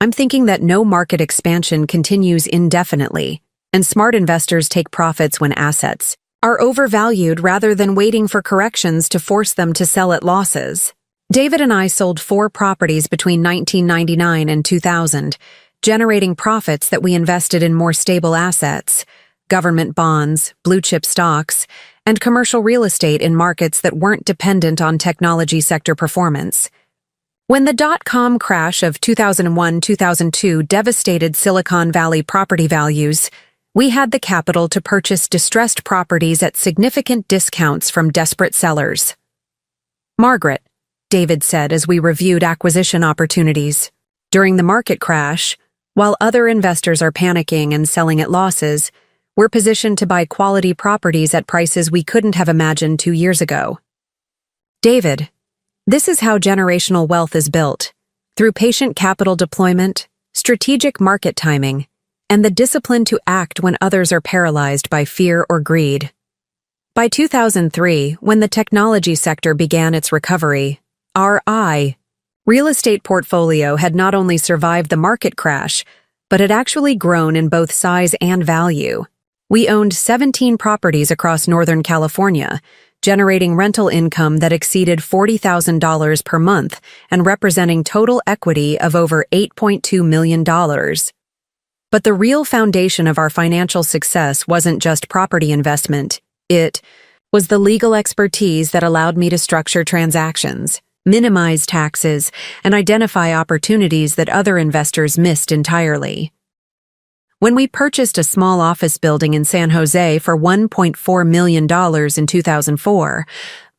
I'm thinking that no market expansion continues indefinitely, and smart investors take profits when assets are overvalued rather than waiting for corrections to force them to sell at losses. David and I sold 4 properties between 1999 and 2000, generating profits that we invested in more stable assets, government bonds, blue-chip stocks, and commercial real estate in markets that weren't dependent on technology sector performance. When the dot-com crash of 2001-2002 devastated Silicon Valley property values, we had the capital to purchase distressed properties at significant discounts from desperate sellers. Margaret, David said as we reviewed acquisition opportunities. During the market crash, while other investors are panicking and selling at losses, we're positioned to buy quality properties at prices we couldn't have imagined 2 years ago. David, this is how generational wealth is built, through patient capital deployment, strategic market timing, and the discipline to act when others are paralyzed by fear or greed. By 2003, when the technology sector began its recovery, our real estate portfolio had not only survived the market crash, but had actually grown in both size and value. We owned 17 properties across Northern California, generating rental income that exceeded $40,000 per month and representing total equity of over $8.2 million. But the real foundation of our financial success wasn't just property investment. It was the legal expertise that allowed me to structure transactions, minimize taxes, and identify opportunities that other investors missed entirely. When we purchased a small office building in San Jose for $1.4 million in 2004,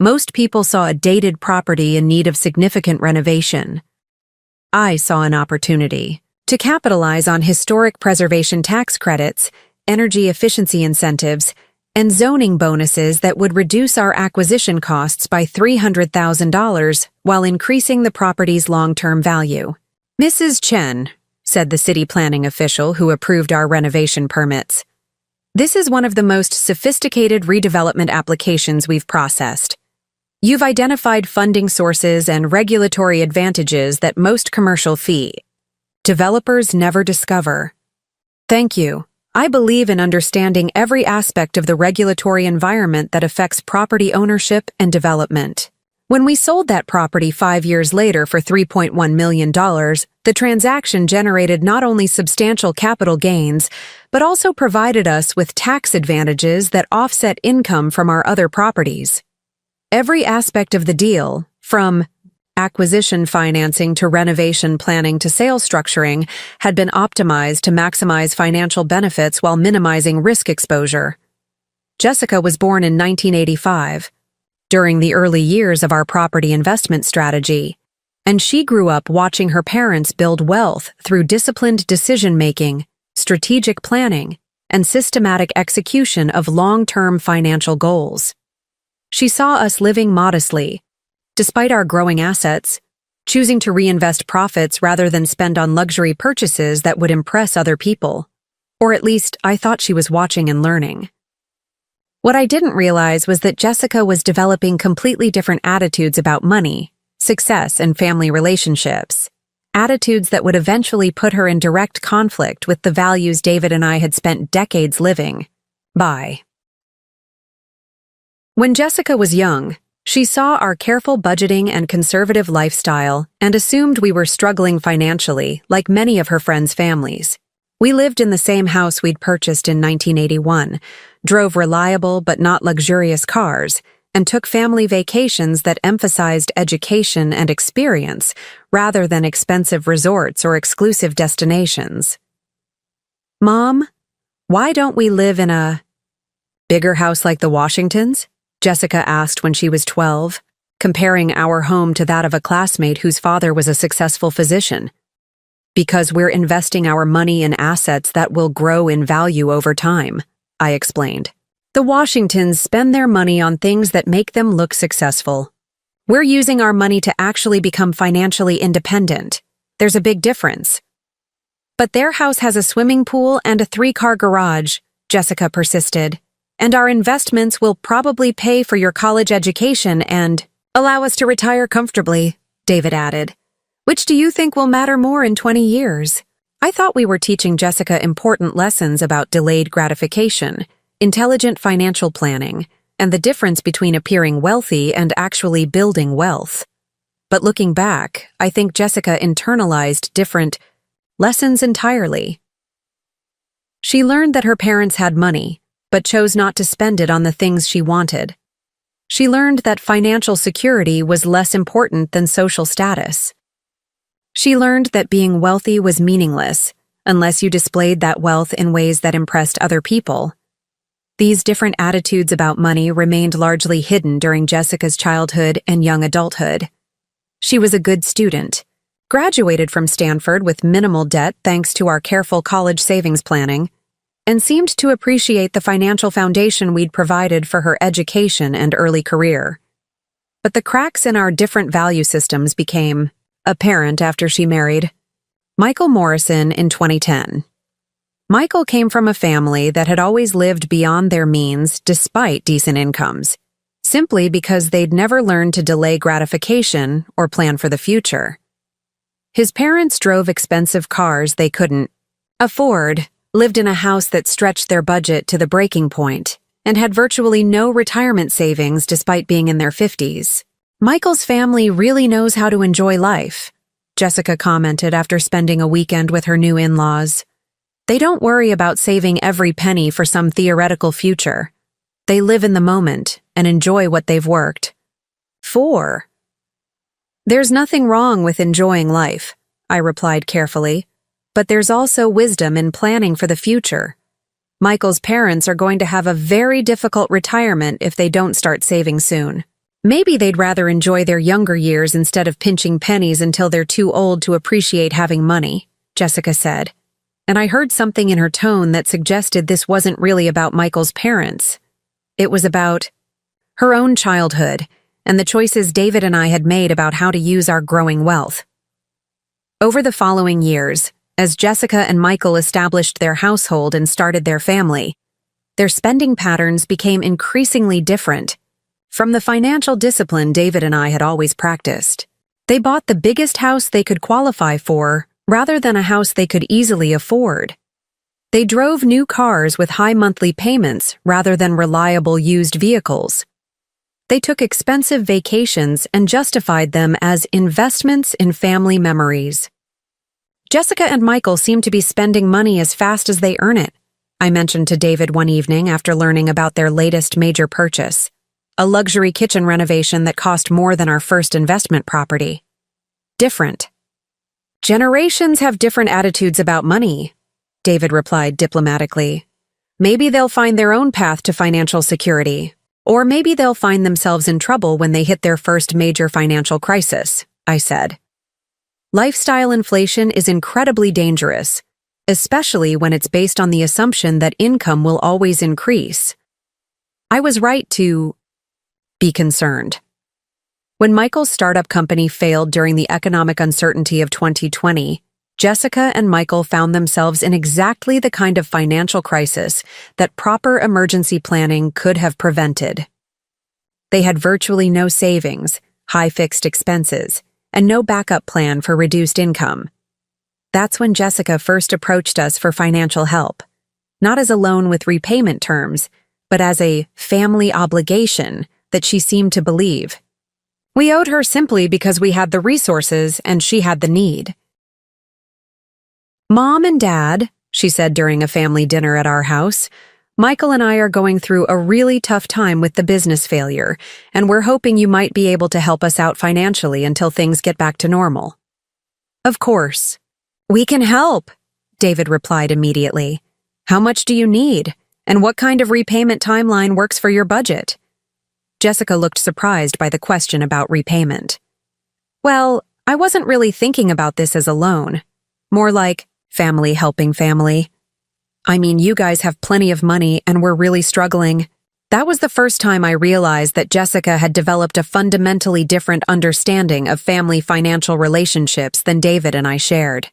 most people saw a dated property in need of significant renovation. I saw an opportunity to capitalize on historic preservation tax credits, energy efficiency incentives, and zoning bonuses that would reduce our acquisition costs by $300,000 while increasing the property's long-term value. Mrs. Chen, said the city planning official who approved our renovation permits, this is one of the most sophisticated redevelopment applications we've processed. You've identified funding sources and regulatory advantages that most commercial fee developers never discover. Thank you. I believe in understanding every aspect of the regulatory environment that affects property ownership and development. When we sold that property 5 years later for $3.1 million, the transaction generated not only substantial capital gains, but also provided us with tax advantages that offset income from our other properties. Every aspect of the deal, from acquisition financing to renovation planning to sales structuring, had been optimized to maximize financial benefits while minimizing risk exposure. Jessica was born in 1985, during the early years of our property investment strategy, and she grew up watching her parents build wealth through disciplined decision-making, strategic planning, and systematic execution of long-term financial goals. She saw us living modestly, despite our growing assets, choosing to reinvest profits rather than spend on luxury purchases that would impress other people. Or at least, I thought she was watching and learning. What I didn't realize was that Jessica was developing completely different attitudes about money, success, and family relationships. Attitudes that would eventually put her in direct conflict with the values David and I had spent decades living by. When Jessica was young, she saw our careful budgeting and conservative lifestyle and assumed we were struggling financially, like many of her friends' families. We lived in the same house we'd purchased in 1981, drove reliable but not luxurious cars, and took family vacations that emphasized education and experience rather than expensive resorts or exclusive destinations. Mom, why don't we live in a bigger house like the Washingtons? Jessica asked when she was 12, comparing our home to that of a classmate whose father was a successful physician. Because we're investing our money in assets that will grow in value over time, I explained. The Washingtons spend their money on things that make them look successful. We're using our money to actually become financially independent. There's a big difference. But their house has a swimming pool and a 3-car garage, Jessica persisted. And our investments will probably pay for your college education and allow us to retire comfortably, David added. Which do you think will matter more in 20 years? I thought we were teaching Jessica important lessons about delayed gratification, intelligent financial planning, and the difference between appearing wealthy and actually building wealth. But looking back, I think Jessica internalized different lessons entirely. She learned that her parents had money, but chose not to spend it on the things she wanted. She learned that financial security was less important than social status. She learned that being wealthy was meaningless unless you displayed that wealth in ways that impressed other people. These different attitudes about money remained largely hidden during Jessica's childhood and young adulthood. She was a good student, graduated from Stanford with minimal debt thanks to our careful college savings planning, and seemed to appreciate the financial foundation we'd provided for her education and early career. But the cracks in our different value systems became apparent after she married Michael Morrison in 2010. Michael came from a family that had always lived beyond their means despite decent incomes, simply because they'd never learned to delay gratification or plan for the future. His parents drove expensive cars they couldn't afford, lived in a house that stretched their budget to the breaking point, and had virtually no retirement savings despite being in their 50s. Michael's family really knows how to enjoy life, Jessica commented after spending a weekend with her new in-laws. They don't worry about saving every penny for some theoretical future. They live in the moment and enjoy what they've worked for. There's nothing wrong with enjoying life, I replied carefully, but there's also wisdom in planning for the future. Michael's parents are going to have a very difficult retirement if they don't start saving soon. Maybe they'd rather enjoy their younger years instead of pinching pennies until they're too old to appreciate having money, Jessica said. And I heard something in her tone that suggested this wasn't really about Michael's parents. It was about her own childhood and the choices David and I had made about how to use our growing wealth. Over the following years, as Jessica and Michael established their household and started their family, their spending patterns became increasingly different from the financial discipline David and I had always practiced. They bought the biggest house they could qualify for rather than a house they could easily afford. They drove new cars with high monthly payments rather than reliable used vehicles. They took expensive vacations and justified them as investments in family memories. Jessica and Michael seem to be spending money as fast as they earn it, I mentioned to David one evening after learning about their latest major purchase, a luxury kitchen renovation that cost more than our first investment property. Different. Generations have different attitudes about money, David replied diplomatically. Maybe they'll find their own path to financial security, or maybe they'll find themselves in trouble when they hit their first major financial crisis, I said. Lifestyle inflation is incredibly dangerous, especially when it's based on the assumption that income will always increase. I was right to be concerned. When Michael's startup company failed during the economic uncertainty of 2020, Jessica and Michael found themselves in exactly the kind of financial crisis that proper emergency planning could have prevented. They had virtually no savings, high fixed expenses, and no backup plan for reduced income. That's when Jessica first approached us for financial help, not as a loan with repayment terms, but as a family obligation that she seemed to believe. We owed her simply because we had the resources and she had the need. Mom and Dad, she said during a family dinner at our house, Michael and I are going through a really tough time with the business failure, and we're hoping you might be able to help us out financially until things get back to normal. Of course. We can help, David replied immediately. How much do you need? And what kind of repayment timeline works for your budget? Jessica looked surprised by the question about repayment. Well, I wasn't really thinking about this as a loan. More like family helping family. I mean, you guys have plenty of money and we're really struggling. That was the first time I realized that Jessica had developed a fundamentally different understanding of family financial relationships than David and I shared.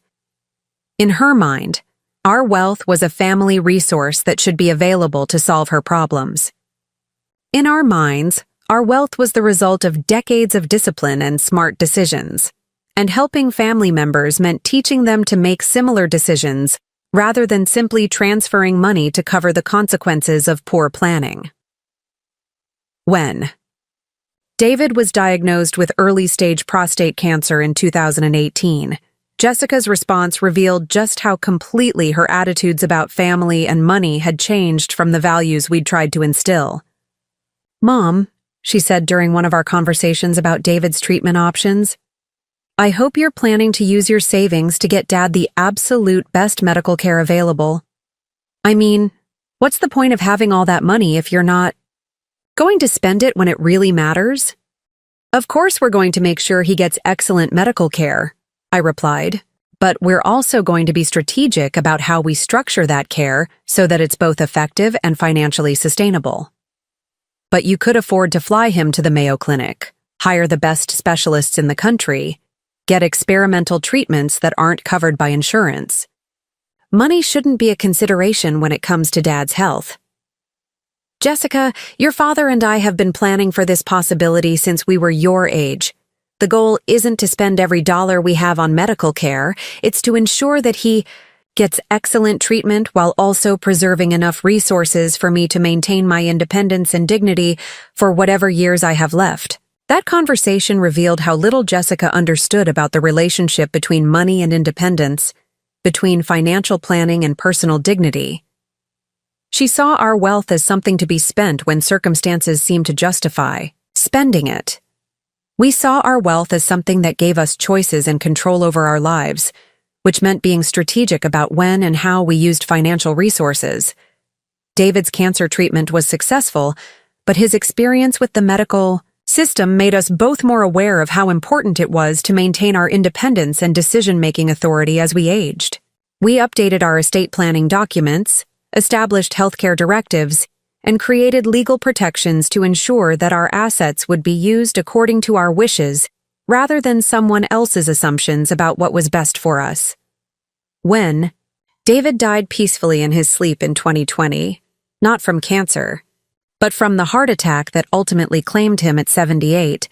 In her mind, our wealth was a family resource that should be available to solve her problems. In our minds, our wealth was the result of decades of discipline and smart decisions, and helping family members meant teaching them to make similar decisions rather than simply transferring money to cover the consequences of poor planning. When David was diagnosed with early-stage prostate cancer in 2018, Jessica's response revealed just how completely her attitudes about family and money had changed from the values we'd tried to instill. "Mom," she said during one of our conversations about David's treatment options, "I hope you're planning to use your savings to get Dad the absolute best medical care available. I mean, what's the point of having all that money if you're not going to spend it when it really matters?" "Of course we're going to make sure he gets excellent medical care," I replied, "but we're also going to be strategic about how we structure that care so that it's both effective and financially sustainable. But you could afford to fly him to the Mayo Clinic, hire the best specialists in the country, get experimental treatments that aren't covered by insurance. Money shouldn't be a consideration when it comes to Dad's health. Jessica, your father and I have been planning for this possibility since we were your age. The goal isn't to spend every dollar we have on medical care, it's to ensure that he gets excellent treatment while also preserving enough resources for me to maintain my independence and dignity for whatever years I have left." That conversation revealed how little Jessica understood about the relationship between money and independence, between financial planning and personal dignity. She saw our wealth as something to be spent when circumstances seemed to justify spending it. We saw our wealth as something that gave us choices and control over our lives, which meant being strategic about when and how we used financial resources. David's cancer treatment was successful, but his experience with the medical system made us both more aware of how important it was to maintain our independence and decision-making authority as we aged. We updated our estate planning documents, established healthcare directives, and created legal protections to ensure that our assets would be used according to our wishes rather than someone else's assumptions about what was best for us. When David died peacefully in his sleep in 2020, not from cancer, but from the heart attack that ultimately claimed him at 78,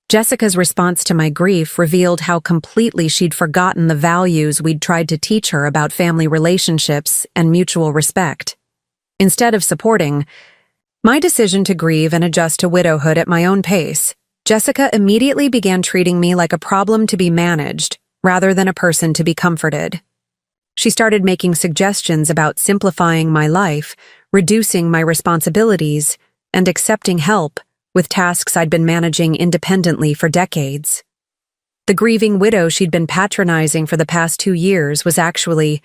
Jessica's response to my grief revealed how completely she'd forgotten the values we'd tried to teach her about family relationships and mutual respect. Instead of supporting my decision to grieve and adjust to widowhood at my own pace, Jessica immediately began treating me like a problem to be managed rather than a person to be comforted. She started making suggestions about simplifying my life, reducing my responsibilities, and accepting help with tasks I'd been managing independently for decades. The grieving widow she'd been patronizing for the past 2 years was actually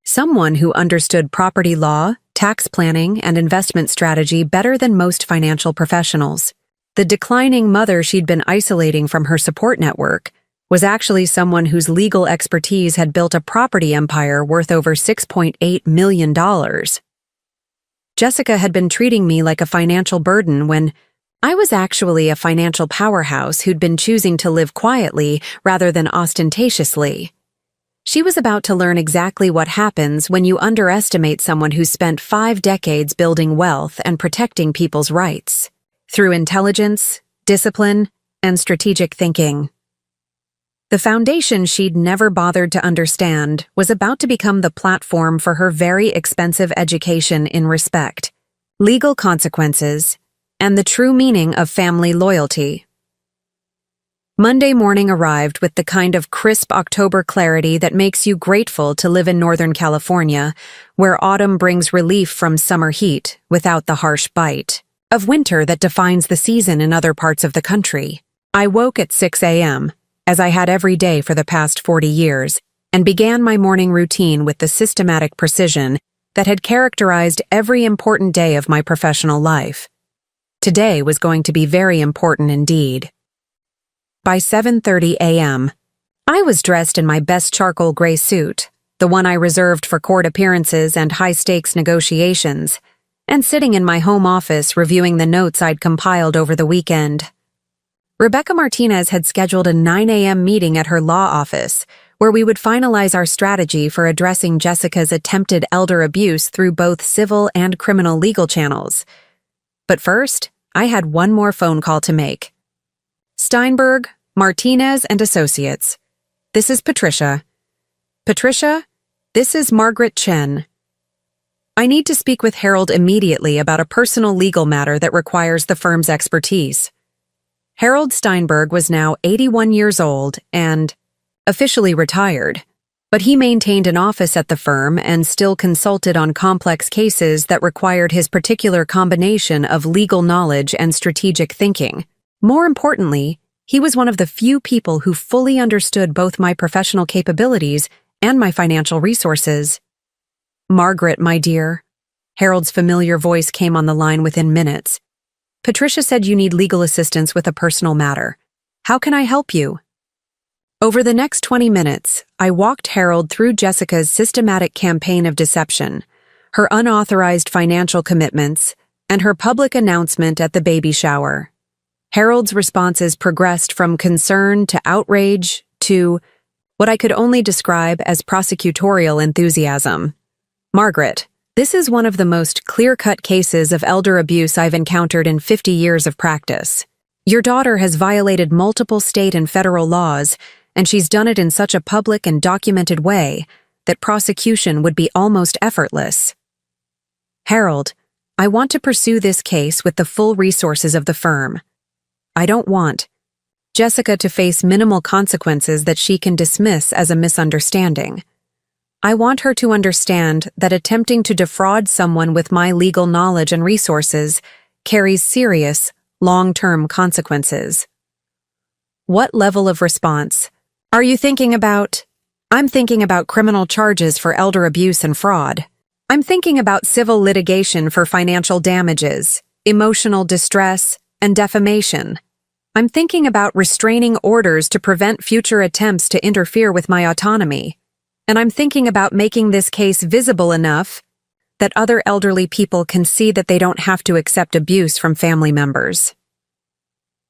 someone who understood property law, tax planning, and investment strategy better than most financial professionals. The declining mother she'd been isolating from her support network was actually someone whose legal expertise had built a property empire worth over $6.8 million. Jessica had been treating me like a financial burden when I was actually a financial powerhouse who'd been choosing to live quietly rather than ostentatiously. She was about to learn exactly what happens when you underestimate someone who spent 5 decades building wealth and protecting people's rights through intelligence, discipline, and strategic thinking. The foundation she'd never bothered to understand was about to become the platform for her very expensive education in respect, legal consequences, and the true meaning of family loyalty. Monday morning arrived with the kind of crisp October clarity that makes you grateful to live in Northern California, where autumn brings relief from summer heat without the harsh bite of winter that defines the season in other parts of the country. I woke at 6 a.m., as I had every day for the past 40 years, and began my morning routine with the systematic precision that had characterized every important day of my professional life. Today was going to be very important indeed. By 7:30 a.m., I was dressed in my best charcoal gray suit, the one I reserved for court appearances and high-stakes negotiations, and sitting in my home office reviewing the notes I'd compiled over the weekend. Rebecca Martinez had scheduled a 9 a.m. meeting at her law office, where we would finalize our strategy for addressing Jessica's attempted elder abuse through both civil and criminal legal channels. But first, I had one more phone call to make. Steinberg, Martinez and Associates. This is Patricia. Patricia, this is Margaret Chen. I need to speak with Harold immediately about a personal legal matter that requires the firm's expertise. Harold Steinberg was now 81 years old and officially retired, but he maintained an office at the firm and still consulted on complex cases that required his particular combination of legal knowledge and strategic thinking. More importantly, he was one of the few people who fully understood both my professional capabilities and my financial resources. Margaret, my dear. Harold's familiar voice came on the line within minutes. Patricia said you need legal assistance with a personal matter. How can I help you? Over the next 20 minutes, I walked Harold through Jessica's systematic campaign of deception, her unauthorized financial commitments, and her public announcement at the baby shower. Harold's responses progressed from concern to outrage to what I could only describe as prosecutorial enthusiasm. Margaret, this is one of the most clear-cut cases of elder abuse I've encountered in 50 years of practice. Your daughter has violated multiple state and federal laws, and she's done it in such a public and documented way that prosecution would be almost effortless. Harold, I want to pursue this case with the full resources of the firm. I don't want Jessica to face minimal consequences that she can dismiss as a misunderstanding. I want her to understand that attempting to defraud someone with my legal knowledge and resources carries serious, long-term consequences. What level of response are you thinking about? I'm thinking about criminal charges for elder abuse and fraud. I'm thinking about civil litigation for financial damages, emotional distress, and defamation. I'm thinking about restraining orders to prevent future attempts to interfere with my autonomy. And I'm thinking about making this case visible enough that other elderly people can see that they don't have to accept abuse from family members.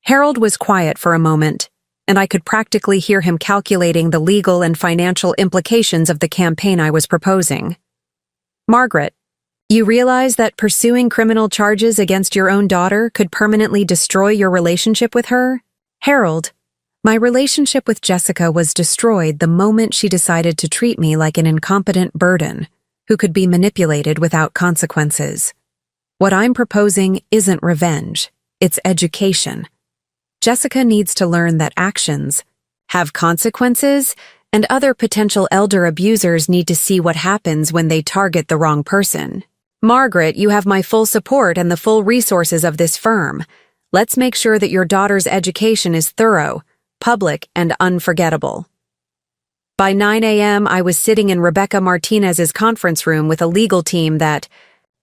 Harold was quiet for a moment, and I could practically hear him calculating the legal and financial implications of the campaign I was proposing. Margaret, you realize that pursuing criminal charges against your own daughter could permanently destroy your relationship with her? Harold, my relationship with Jessica was destroyed the moment she decided to treat me like an incompetent burden who could be manipulated without consequences. What I'm proposing isn't revenge, it's education. Jessica needs to learn that actions have consequences, and other potential elder abusers need to see what happens when they target the wrong person. Margaret, you have my full support and the full resources of this firm. Let's make sure that your daughter's education is thorough, public, and unforgettable. By 9 a.m., I was sitting in Rebecca Martinez's conference room with a legal team that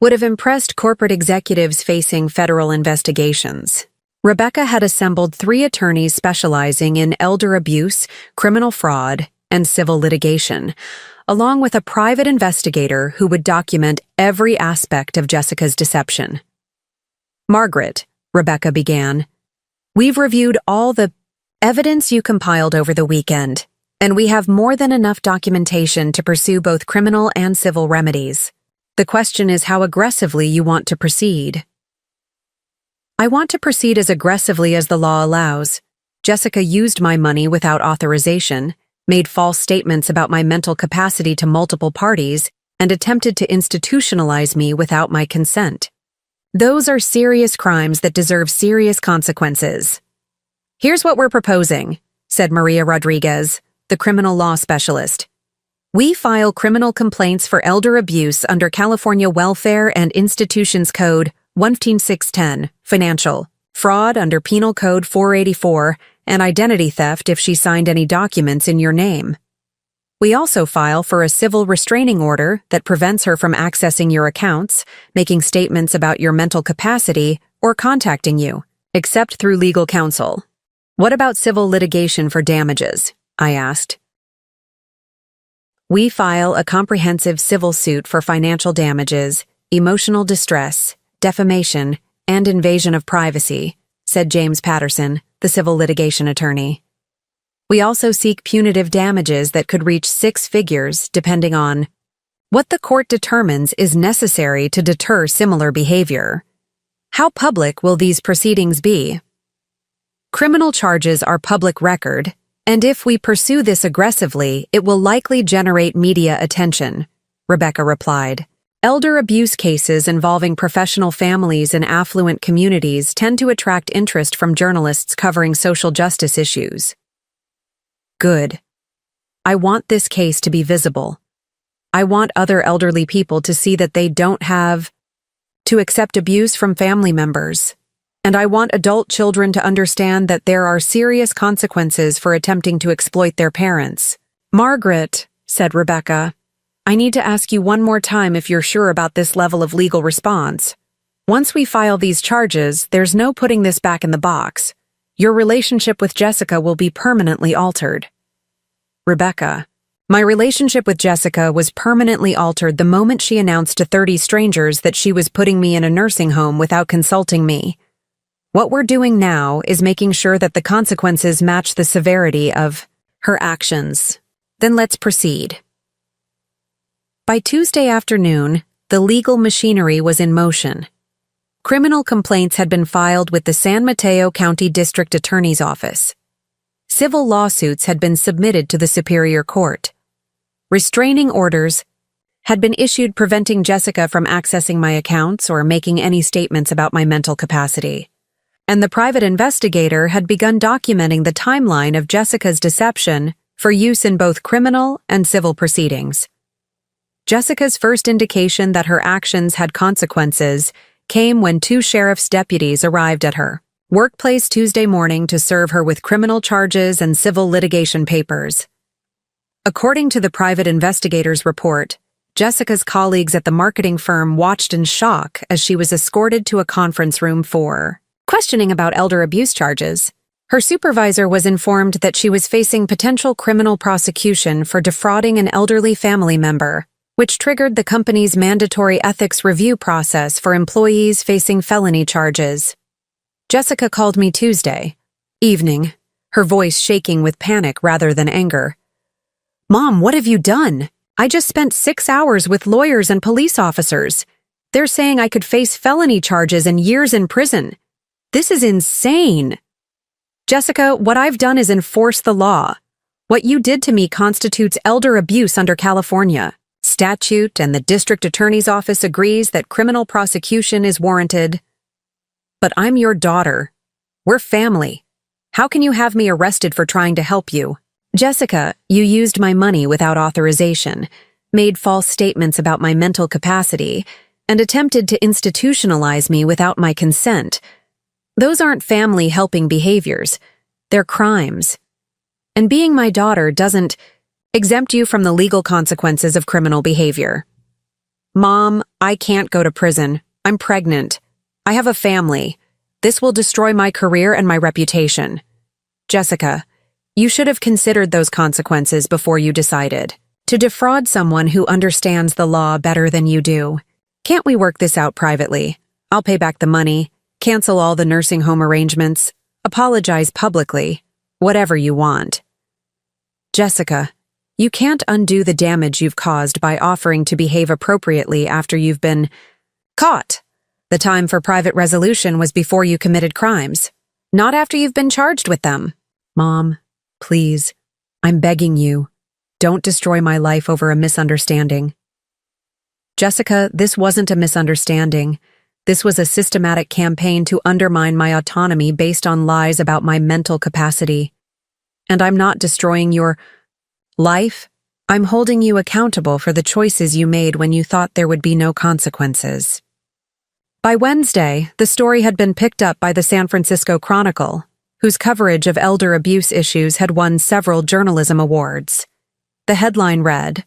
would have impressed corporate executives facing federal investigations. Rebecca had assembled 3 attorneys specializing in elder abuse, criminal fraud, and civil litigation, along with a private investigator who would document every aspect of Jessica's deception. Margaret, Rebecca began, we've reviewed all the evidence you compiled over the weekend, and we have more than enough documentation to pursue both criminal and civil remedies. The question is how aggressively you want to proceed. I want to proceed as aggressively as the law allows. Jessica used my money without authorization, made false statements about my mental capacity to multiple parties, and attempted to institutionalize me without my consent. Those are serious crimes that deserve serious consequences. Here's what we're proposing, said Maria Rodriguez, the criminal law specialist. We file criminal complaints for elder abuse under California Welfare and Institutions Code 15610, financial, fraud under Penal Code 484, and identity theft if she signed any documents in your name. We also file for a civil restraining order that prevents her from accessing your accounts, making statements about your mental capacity, or contacting you, except through legal counsel. What about civil litigation for damages? I asked. We file a comprehensive civil suit for financial damages, emotional distress, defamation, and invasion of privacy, said James Patterson, the civil litigation attorney. We also seek punitive damages that could reach 6 figures depending on what the court determines is necessary to deter similar behavior. How public will these proceedings be? Criminal charges are public record, and if we pursue this aggressively, it will likely generate media attention, Rebecca replied. Elder abuse cases involving professional families in affluent communities tend to attract interest from journalists covering social justice issues. Good. I want this case to be visible. I want other elderly people to see that they don't have to accept abuse from family members. And I want adult children to understand that there are serious consequences for attempting to exploit their parents. Margaret, said Rebecca, I need to ask you one more time if you're sure about this level of legal response. Once we file these charges, there's no putting this back in the box. Your relationship with Jessica will be permanently altered. Rebecca, my relationship with Jessica was permanently altered the moment she announced to 30 strangers that she was putting me in a nursing home without consulting me. What we're doing now is making sure that the consequences match the severity of her actions. Then let's proceed. By Tuesday afternoon, the legal machinery was in motion. Criminal complaints had been filed with the San Mateo County District Attorney's Office. Civil lawsuits had been submitted to the Superior Court. Restraining orders had been issued preventing Jessica from accessing my accounts or making any statements about my mental capacity. And the private investigator had begun documenting the timeline of Jessica's deception for use in both criminal and civil proceedings. Jessica's first indication that her actions had consequences came when 2 sheriff's deputies arrived at her workplace Tuesday morning to serve her with criminal charges and civil litigation papers. According to the private investigator's report, Jessica's colleagues at the marketing firm watched in shock as she was escorted to a conference room for questioning about elder abuse charges. Her supervisor was informed that she was facing potential criminal prosecution for defrauding an elderly family member, which triggered the company's mandatory ethics review process for employees facing felony charges. Jessica called me Tuesday evening, her voice shaking with panic rather than anger. Mom, what have you done? I just spent 6 hours with lawyers and police officers. They're saying I could face felony charges and years in prison. This is insane. Jessica, what I've done is enforce the law. What you did to me constitutes elder abuse under California statute, and the district attorney's office agrees that criminal prosecution is warranted. But I'm your daughter. We're family. How can you have me arrested for trying to help you? Jessica, you used my money without authorization, made false statements about my mental capacity, and attempted to institutionalize me without my consent. Those aren't family helping behaviors. They're crimes. And being my daughter doesn't exempt you from the legal consequences of criminal behavior. Mom, I can't go to prison. I'm pregnant. I have a family. This will destroy my career and my reputation. Jessica, you should have considered those consequences before you decided to defraud someone who understands the law better than you do. Can't we work this out privately? I'll pay back the money, cancel all the nursing home arrangements, apologize publicly, whatever you want. Jessica, you can't undo the damage you've caused by offering to behave appropriately after you've been caught. The time for private resolution was before you committed crimes, not after you've been charged with them. Mom, please, I'm begging you, don't destroy my life over a misunderstanding. Jessica, this wasn't a misunderstanding. This was a systematic campaign to undermine my autonomy based on lies about my mental capacity. And I'm not destroying your life. I'm holding you accountable for the choices you made when you thought there would be no consequences. By Wednesday, the story had been picked up by the San Francisco Chronicle, whose coverage of elder abuse issues had won several journalism awards. The headline read,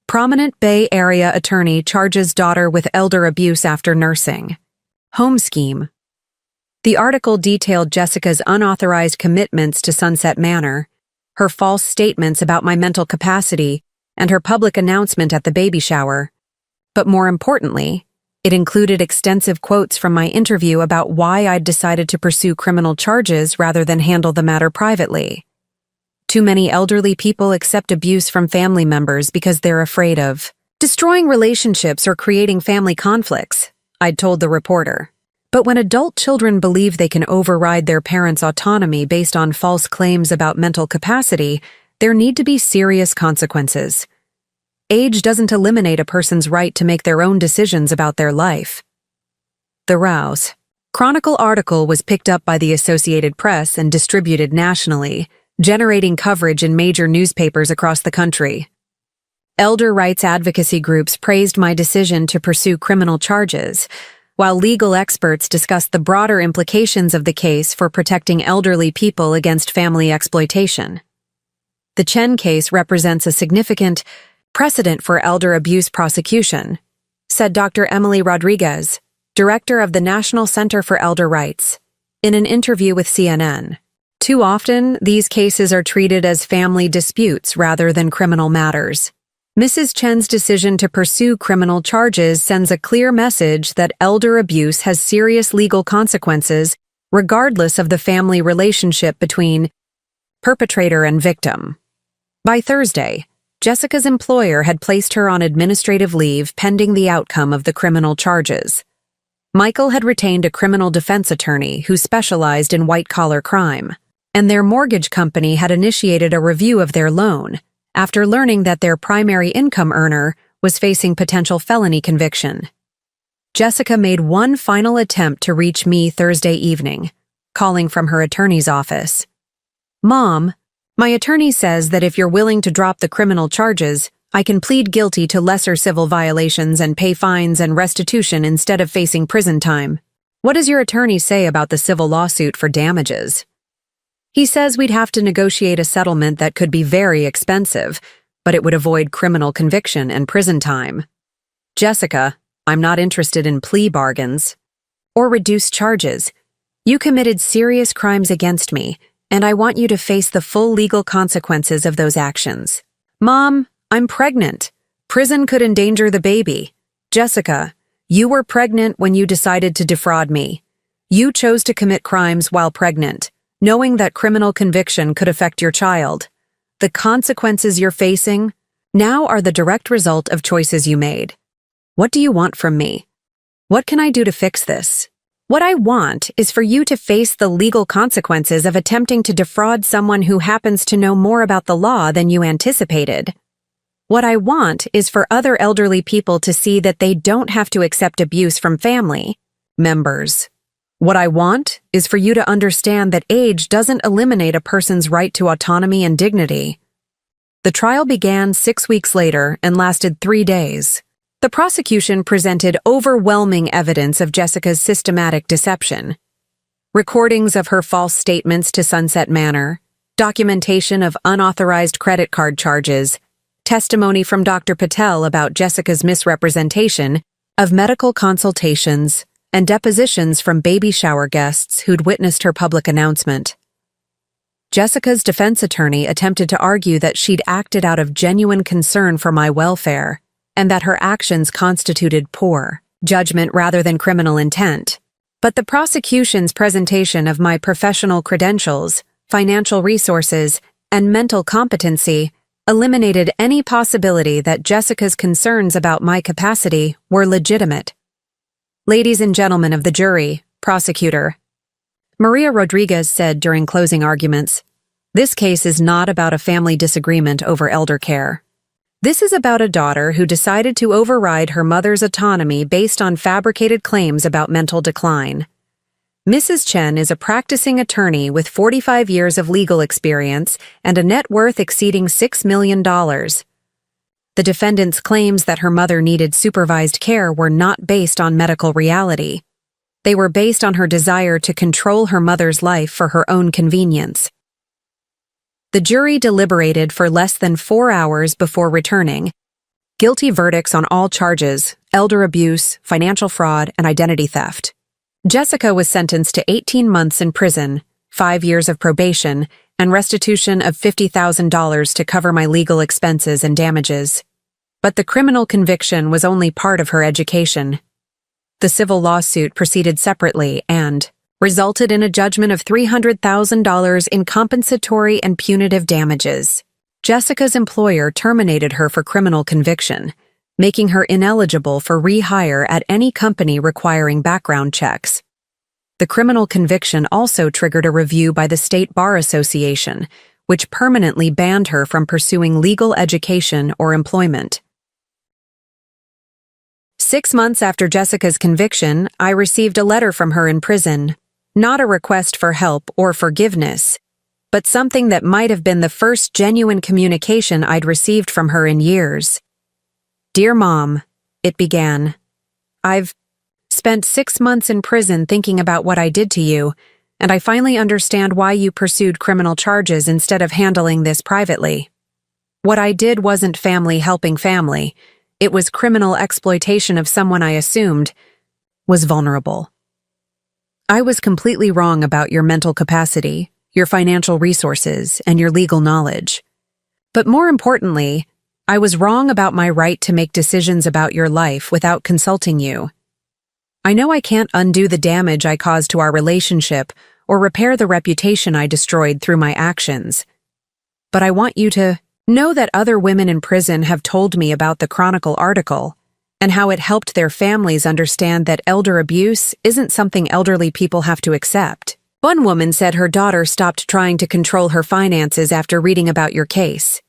"Prominent Bay Area attorney charges daughter with elder abuse after nursing. Home scheme." The article detailed Jessica's unauthorized commitments to Sunset Manor, her false statements about my mental capacity, and her public announcement at the baby shower. But more importantly, it included extensive quotes from my interview about why I'd decided to pursue criminal charges rather than handle the matter privately. Too many elderly people accept abuse from family members because they're afraid of destroying relationships or creating family conflicts, I'd told the reporter. But when adult children believe they can override their parents' autonomy based on false claims about mental capacity, there need to be serious consequences. Age doesn't eliminate a person's right to make their own decisions about their life. The Rouse Chronicle article was picked up by the Associated Press and distributed nationally, generating coverage in major newspapers across the country. Elder rights advocacy groups praised my decision to pursue criminal charges, while legal experts discussed the broader implications of the case for protecting elderly people against family exploitation. The Chen case represents a significant precedent for elder abuse prosecution, said Dr. Emily Rodriguez, director of the National Center for Elder Rights, in an interview with CNN. Too often, these cases are treated as family disputes rather than criminal matters. Mrs. Chen's decision to pursue criminal charges sends a clear message that elder abuse has serious legal consequences regardless of the family relationship between perpetrator and victim. By Thursday, Jessica's employer had placed her on administrative leave pending the outcome of the criminal charges. Michael had retained a criminal defense attorney who specialized in white-collar crime, and their mortgage company had initiated a review of their loan after learning that their primary income earner was facing potential felony conviction. Jessica made one final attempt to reach me Thursday evening, calling from her attorney's office. "Mom, my attorney says that if you're willing to drop the criminal charges, I can plead guilty to lesser civil violations and pay fines and restitution instead of facing prison time. What does your attorney say about the civil lawsuit for damages?" He says we'd have to negotiate a settlement that could be very expensive, but it would avoid criminal conviction and prison time. Jessica, I'm not interested in plea bargains or reduced charges. You committed serious crimes against me, and I want you to face the full legal consequences of those actions. Mom, I'm pregnant. Prison could endanger the baby. Jessica, you were pregnant when you decided to defraud me. You chose to commit crimes while pregnant, knowing that criminal conviction could affect your child. The consequences you're facing now are the direct result of choices you made. What do you want from me? What can I do to fix this? What I want is for you to face the legal consequences of attempting to defraud someone who happens to know more about the law than you anticipated. What I want is for other elderly people to see that they don't have to accept abuse from family members. What I want is for you to understand that age doesn't eliminate a person's right to autonomy and dignity. The trial began 6 weeks later and lasted 3 days. The prosecution presented overwhelming evidence of Jessica's systematic deception. Recordings of her false statements to Sunset Manor, documentation of unauthorized credit card charges, testimony from Dr. Patel about Jessica's misrepresentation of medical consultations, and depositions from baby shower guests who'd witnessed her public announcement. Jessica's defense attorney attempted to argue that she'd acted out of genuine concern for my welfare and that her actions constituted poor judgment rather than criminal intent. But the prosecution's presentation of my professional credentials, financial resources, and mental competency eliminated any possibility that Jessica's concerns about my capacity were legitimate. Ladies and gentlemen of the jury, prosecutor, Maria Rodriguez said during closing arguments, this case is not about a family disagreement over elder care. This is about a daughter who decided to override her mother's autonomy based on fabricated claims about mental decline. Mrs. Chen is a practicing attorney with 45 years of legal experience and a net worth exceeding $6 million. The defendant's claims that her mother needed supervised care were not based on medical reality. They were based on her desire to control her mother's life for her own convenience. The jury deliberated for less than 4 hours before returning guilty verdicts on all charges: elder abuse, financial fraud, and identity theft. Jessica was sentenced to 18 months in prison, 5 years of probation, and restitution of $50,000 to cover my legal expenses and damages. But the criminal conviction was only part of her education. The civil lawsuit proceeded separately and resulted in a judgment of $300,000 in compensatory and punitive damages. Jessica's employer terminated her for criminal conviction, making her ineligible for rehire at any company requiring background checks. The criminal conviction also triggered a review by the State Bar Association, which permanently banned her from pursuing legal education or employment. 6 months after Jessica's conviction, I received a letter from her in prison. Not a request for help or forgiveness, but something that might have been the first genuine communication I'd received from her in years. "Dear Mom," it began, "I've spent 6 months in prison thinking about what I did to you, and I finally understand why you pursued criminal charges instead of handling this privately. What I did wasn't family helping family. It was criminal exploitation of someone I assumed was vulnerable. I was completely wrong about your mental capacity, your financial resources, and your legal knowledge. But more importantly, I was wrong about my right to make decisions about your life without consulting you. I know I can't undo the damage I caused to our relationship or repair the reputation I destroyed through my actions. But I want you to know that other women in prison have told me about the Chronicle article and how it helped their families understand that elder abuse isn't something elderly people have to accept. One woman said her daughter stopped trying to control her finances after reading about your case.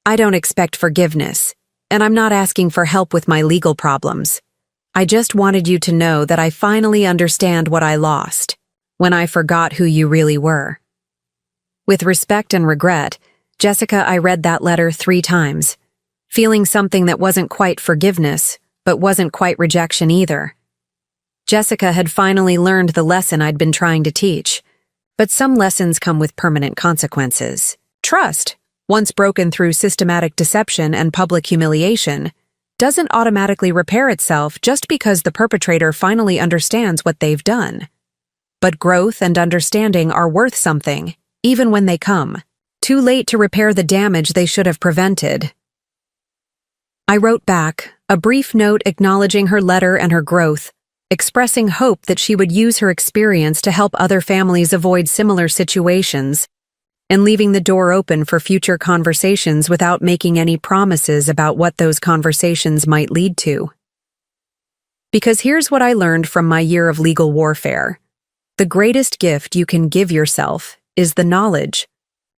I don't expect forgiveness, and I'm not asking for help with my legal problems. I just wanted you to know that I finally understand what I lost when I forgot who you really were." With respect and regret, Jessica, I read that letter 3 times, feeling something that wasn't quite forgiveness, but wasn't quite rejection either. Jessica had finally learned the lesson I'd been trying to teach, but some lessons come with permanent consequences. Trust, once broken through systematic deception and public humiliation, doesn't automatically repair itself just because the perpetrator finally understands what they've done. But growth and understanding are worth something, even when they come too late to repair the damage they should have prevented. I wrote back, a brief note acknowledging her letter and her growth, expressing hope that she would use her experience to help other families avoid similar situations, and leaving the door open for future conversations without making any promises about what those conversations might lead to. Because here's what I learned from my year of legal warfare. The greatest gift you can give yourself is the knowledge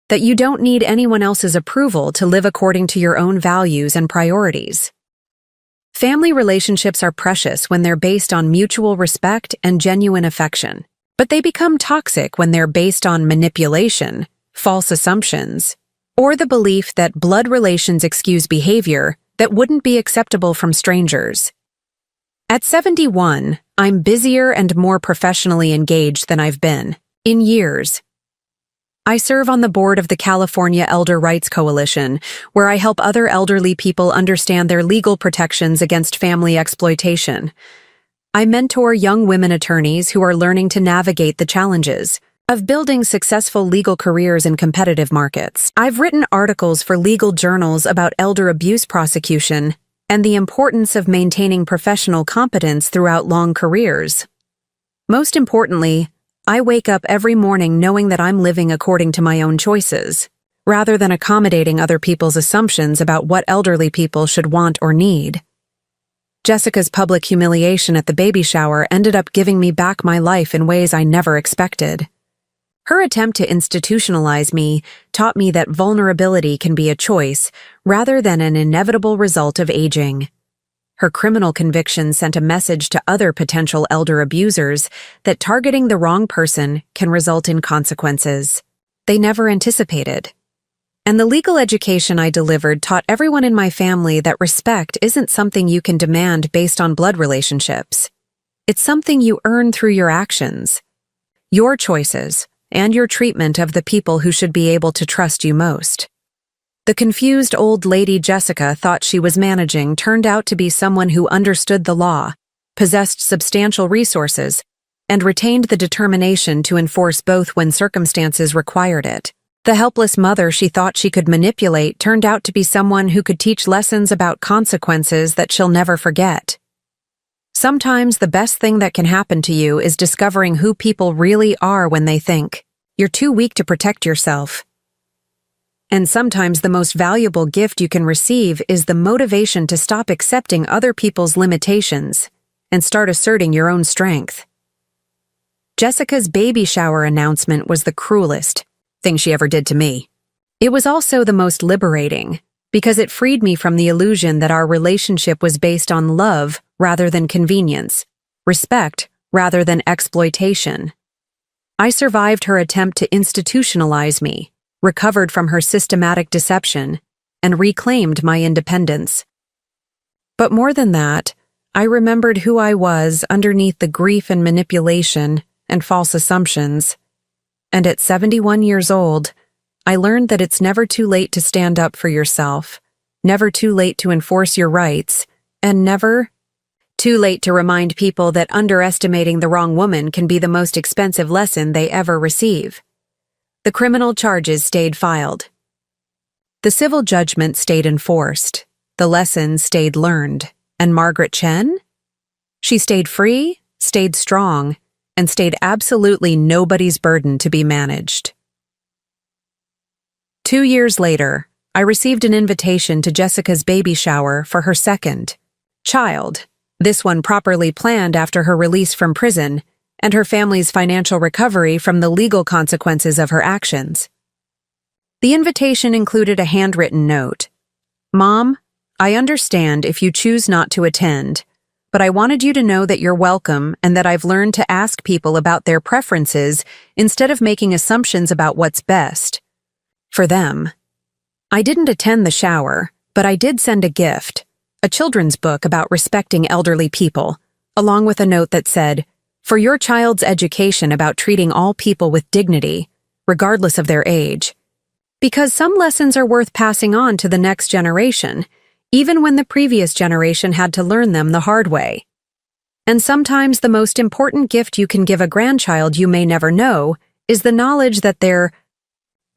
that you don't need anyone else's approval to live according to your own values and priorities. Family relationships are precious when they're based on mutual respect and genuine affection, but they become toxic when they're based on manipulation, false assumptions, or the belief that blood relations excuse behavior that wouldn't be acceptable from strangers. At 71, I'm busier and more professionally engaged than I've been in years. I serve on the board of the California Elder Rights Coalition, where I help other elderly people understand their legal protections against family exploitation. I mentor young women attorneys who are learning to navigate the challenges of building successful legal careers in competitive markets. I've written articles for legal journals about elder abuse prosecution and the importance of maintaining professional competence throughout long careers. Most importantly, I wake up every morning knowing that I'm living according to my own choices, rather than accommodating other people's assumptions about what elderly people should want or need. Jessica's public humiliation at the baby shower ended up giving me back my life in ways I never expected. Her attempt to institutionalize me taught me that vulnerability can be a choice rather than an inevitable result of aging. Her criminal conviction sent a message to other potential elder abusers that targeting the wrong person can result in consequences they never anticipated. And the legal education I delivered taught everyone in my family that respect isn't something you can demand based on blood relationships. It's something you earn through your actions. Your choices, and your treatment of the people who should be able to trust you most. The confused old lady Jessica thought she was managing turned out to be someone who understood the law, possessed substantial resources, and retained the determination to enforce both when circumstances required it. The helpless mother she thought she could manipulate turned out to be someone who could teach lessons about consequences that she'll never forget. Sometimes the best thing that can happen to you is discovering who people really are when they think you're too weak to protect yourself. And sometimes the most valuable gift you can receive is the motivation to stop accepting other people's limitations and start asserting your own strength. Jessica's baby shower announcement was the cruelest thing she ever did to me. It was also the most liberating, because it freed me from the illusion that our relationship was based on love rather than convenience, respect rather than exploitation. I survived her attempt to institutionalize me, recovered from her systematic deception, and reclaimed my independence. But more than that, I remembered who I was underneath the grief and manipulation and false assumptions. And at 71 years old, I learned that it's never too late to stand up for yourself, never too late to enforce your rights, and never too late to remind people that underestimating the wrong woman can be the most expensive lesson they ever receive. The criminal charges stayed filed. The civil judgment stayed enforced. The lessons stayed learned. And Margaret Chen? She stayed free, stayed strong, and stayed absolutely nobody's burden to be managed. 2 years later, I received an invitation to Jessica's baby shower for her second child, this one properly planned after her release from prison and her family's financial recovery from the legal consequences of her actions. The invitation included a handwritten note. "Mom, I understand if you choose not to attend, but I wanted you to know that you're welcome and that I've learned to ask people about their preferences instead of making assumptions about what's best for them." I didn't attend the shower, but I did send a gift, a children's book about respecting elderly people, along with a note that said, "For your child's education about treating all people with dignity, regardless of their age." Because some lessons are worth passing on to the next generation, even when the previous generation had to learn them the hard way. And sometimes the most important gift you can give a grandchild you may never know is the knowledge that their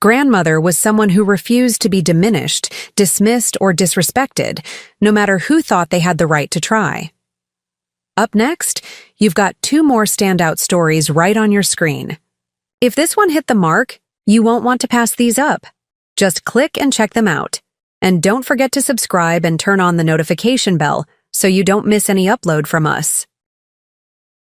grandmother was someone who refused to be diminished, dismissed, or disrespected, no matter who thought they had the right to try. Up next, you've got 2 more standout stories right on your screen. If this one hit the mark, you won't want to pass these up. Just click and check them out. And don't forget to subscribe and turn on the notification bell so you don't miss any upload from us.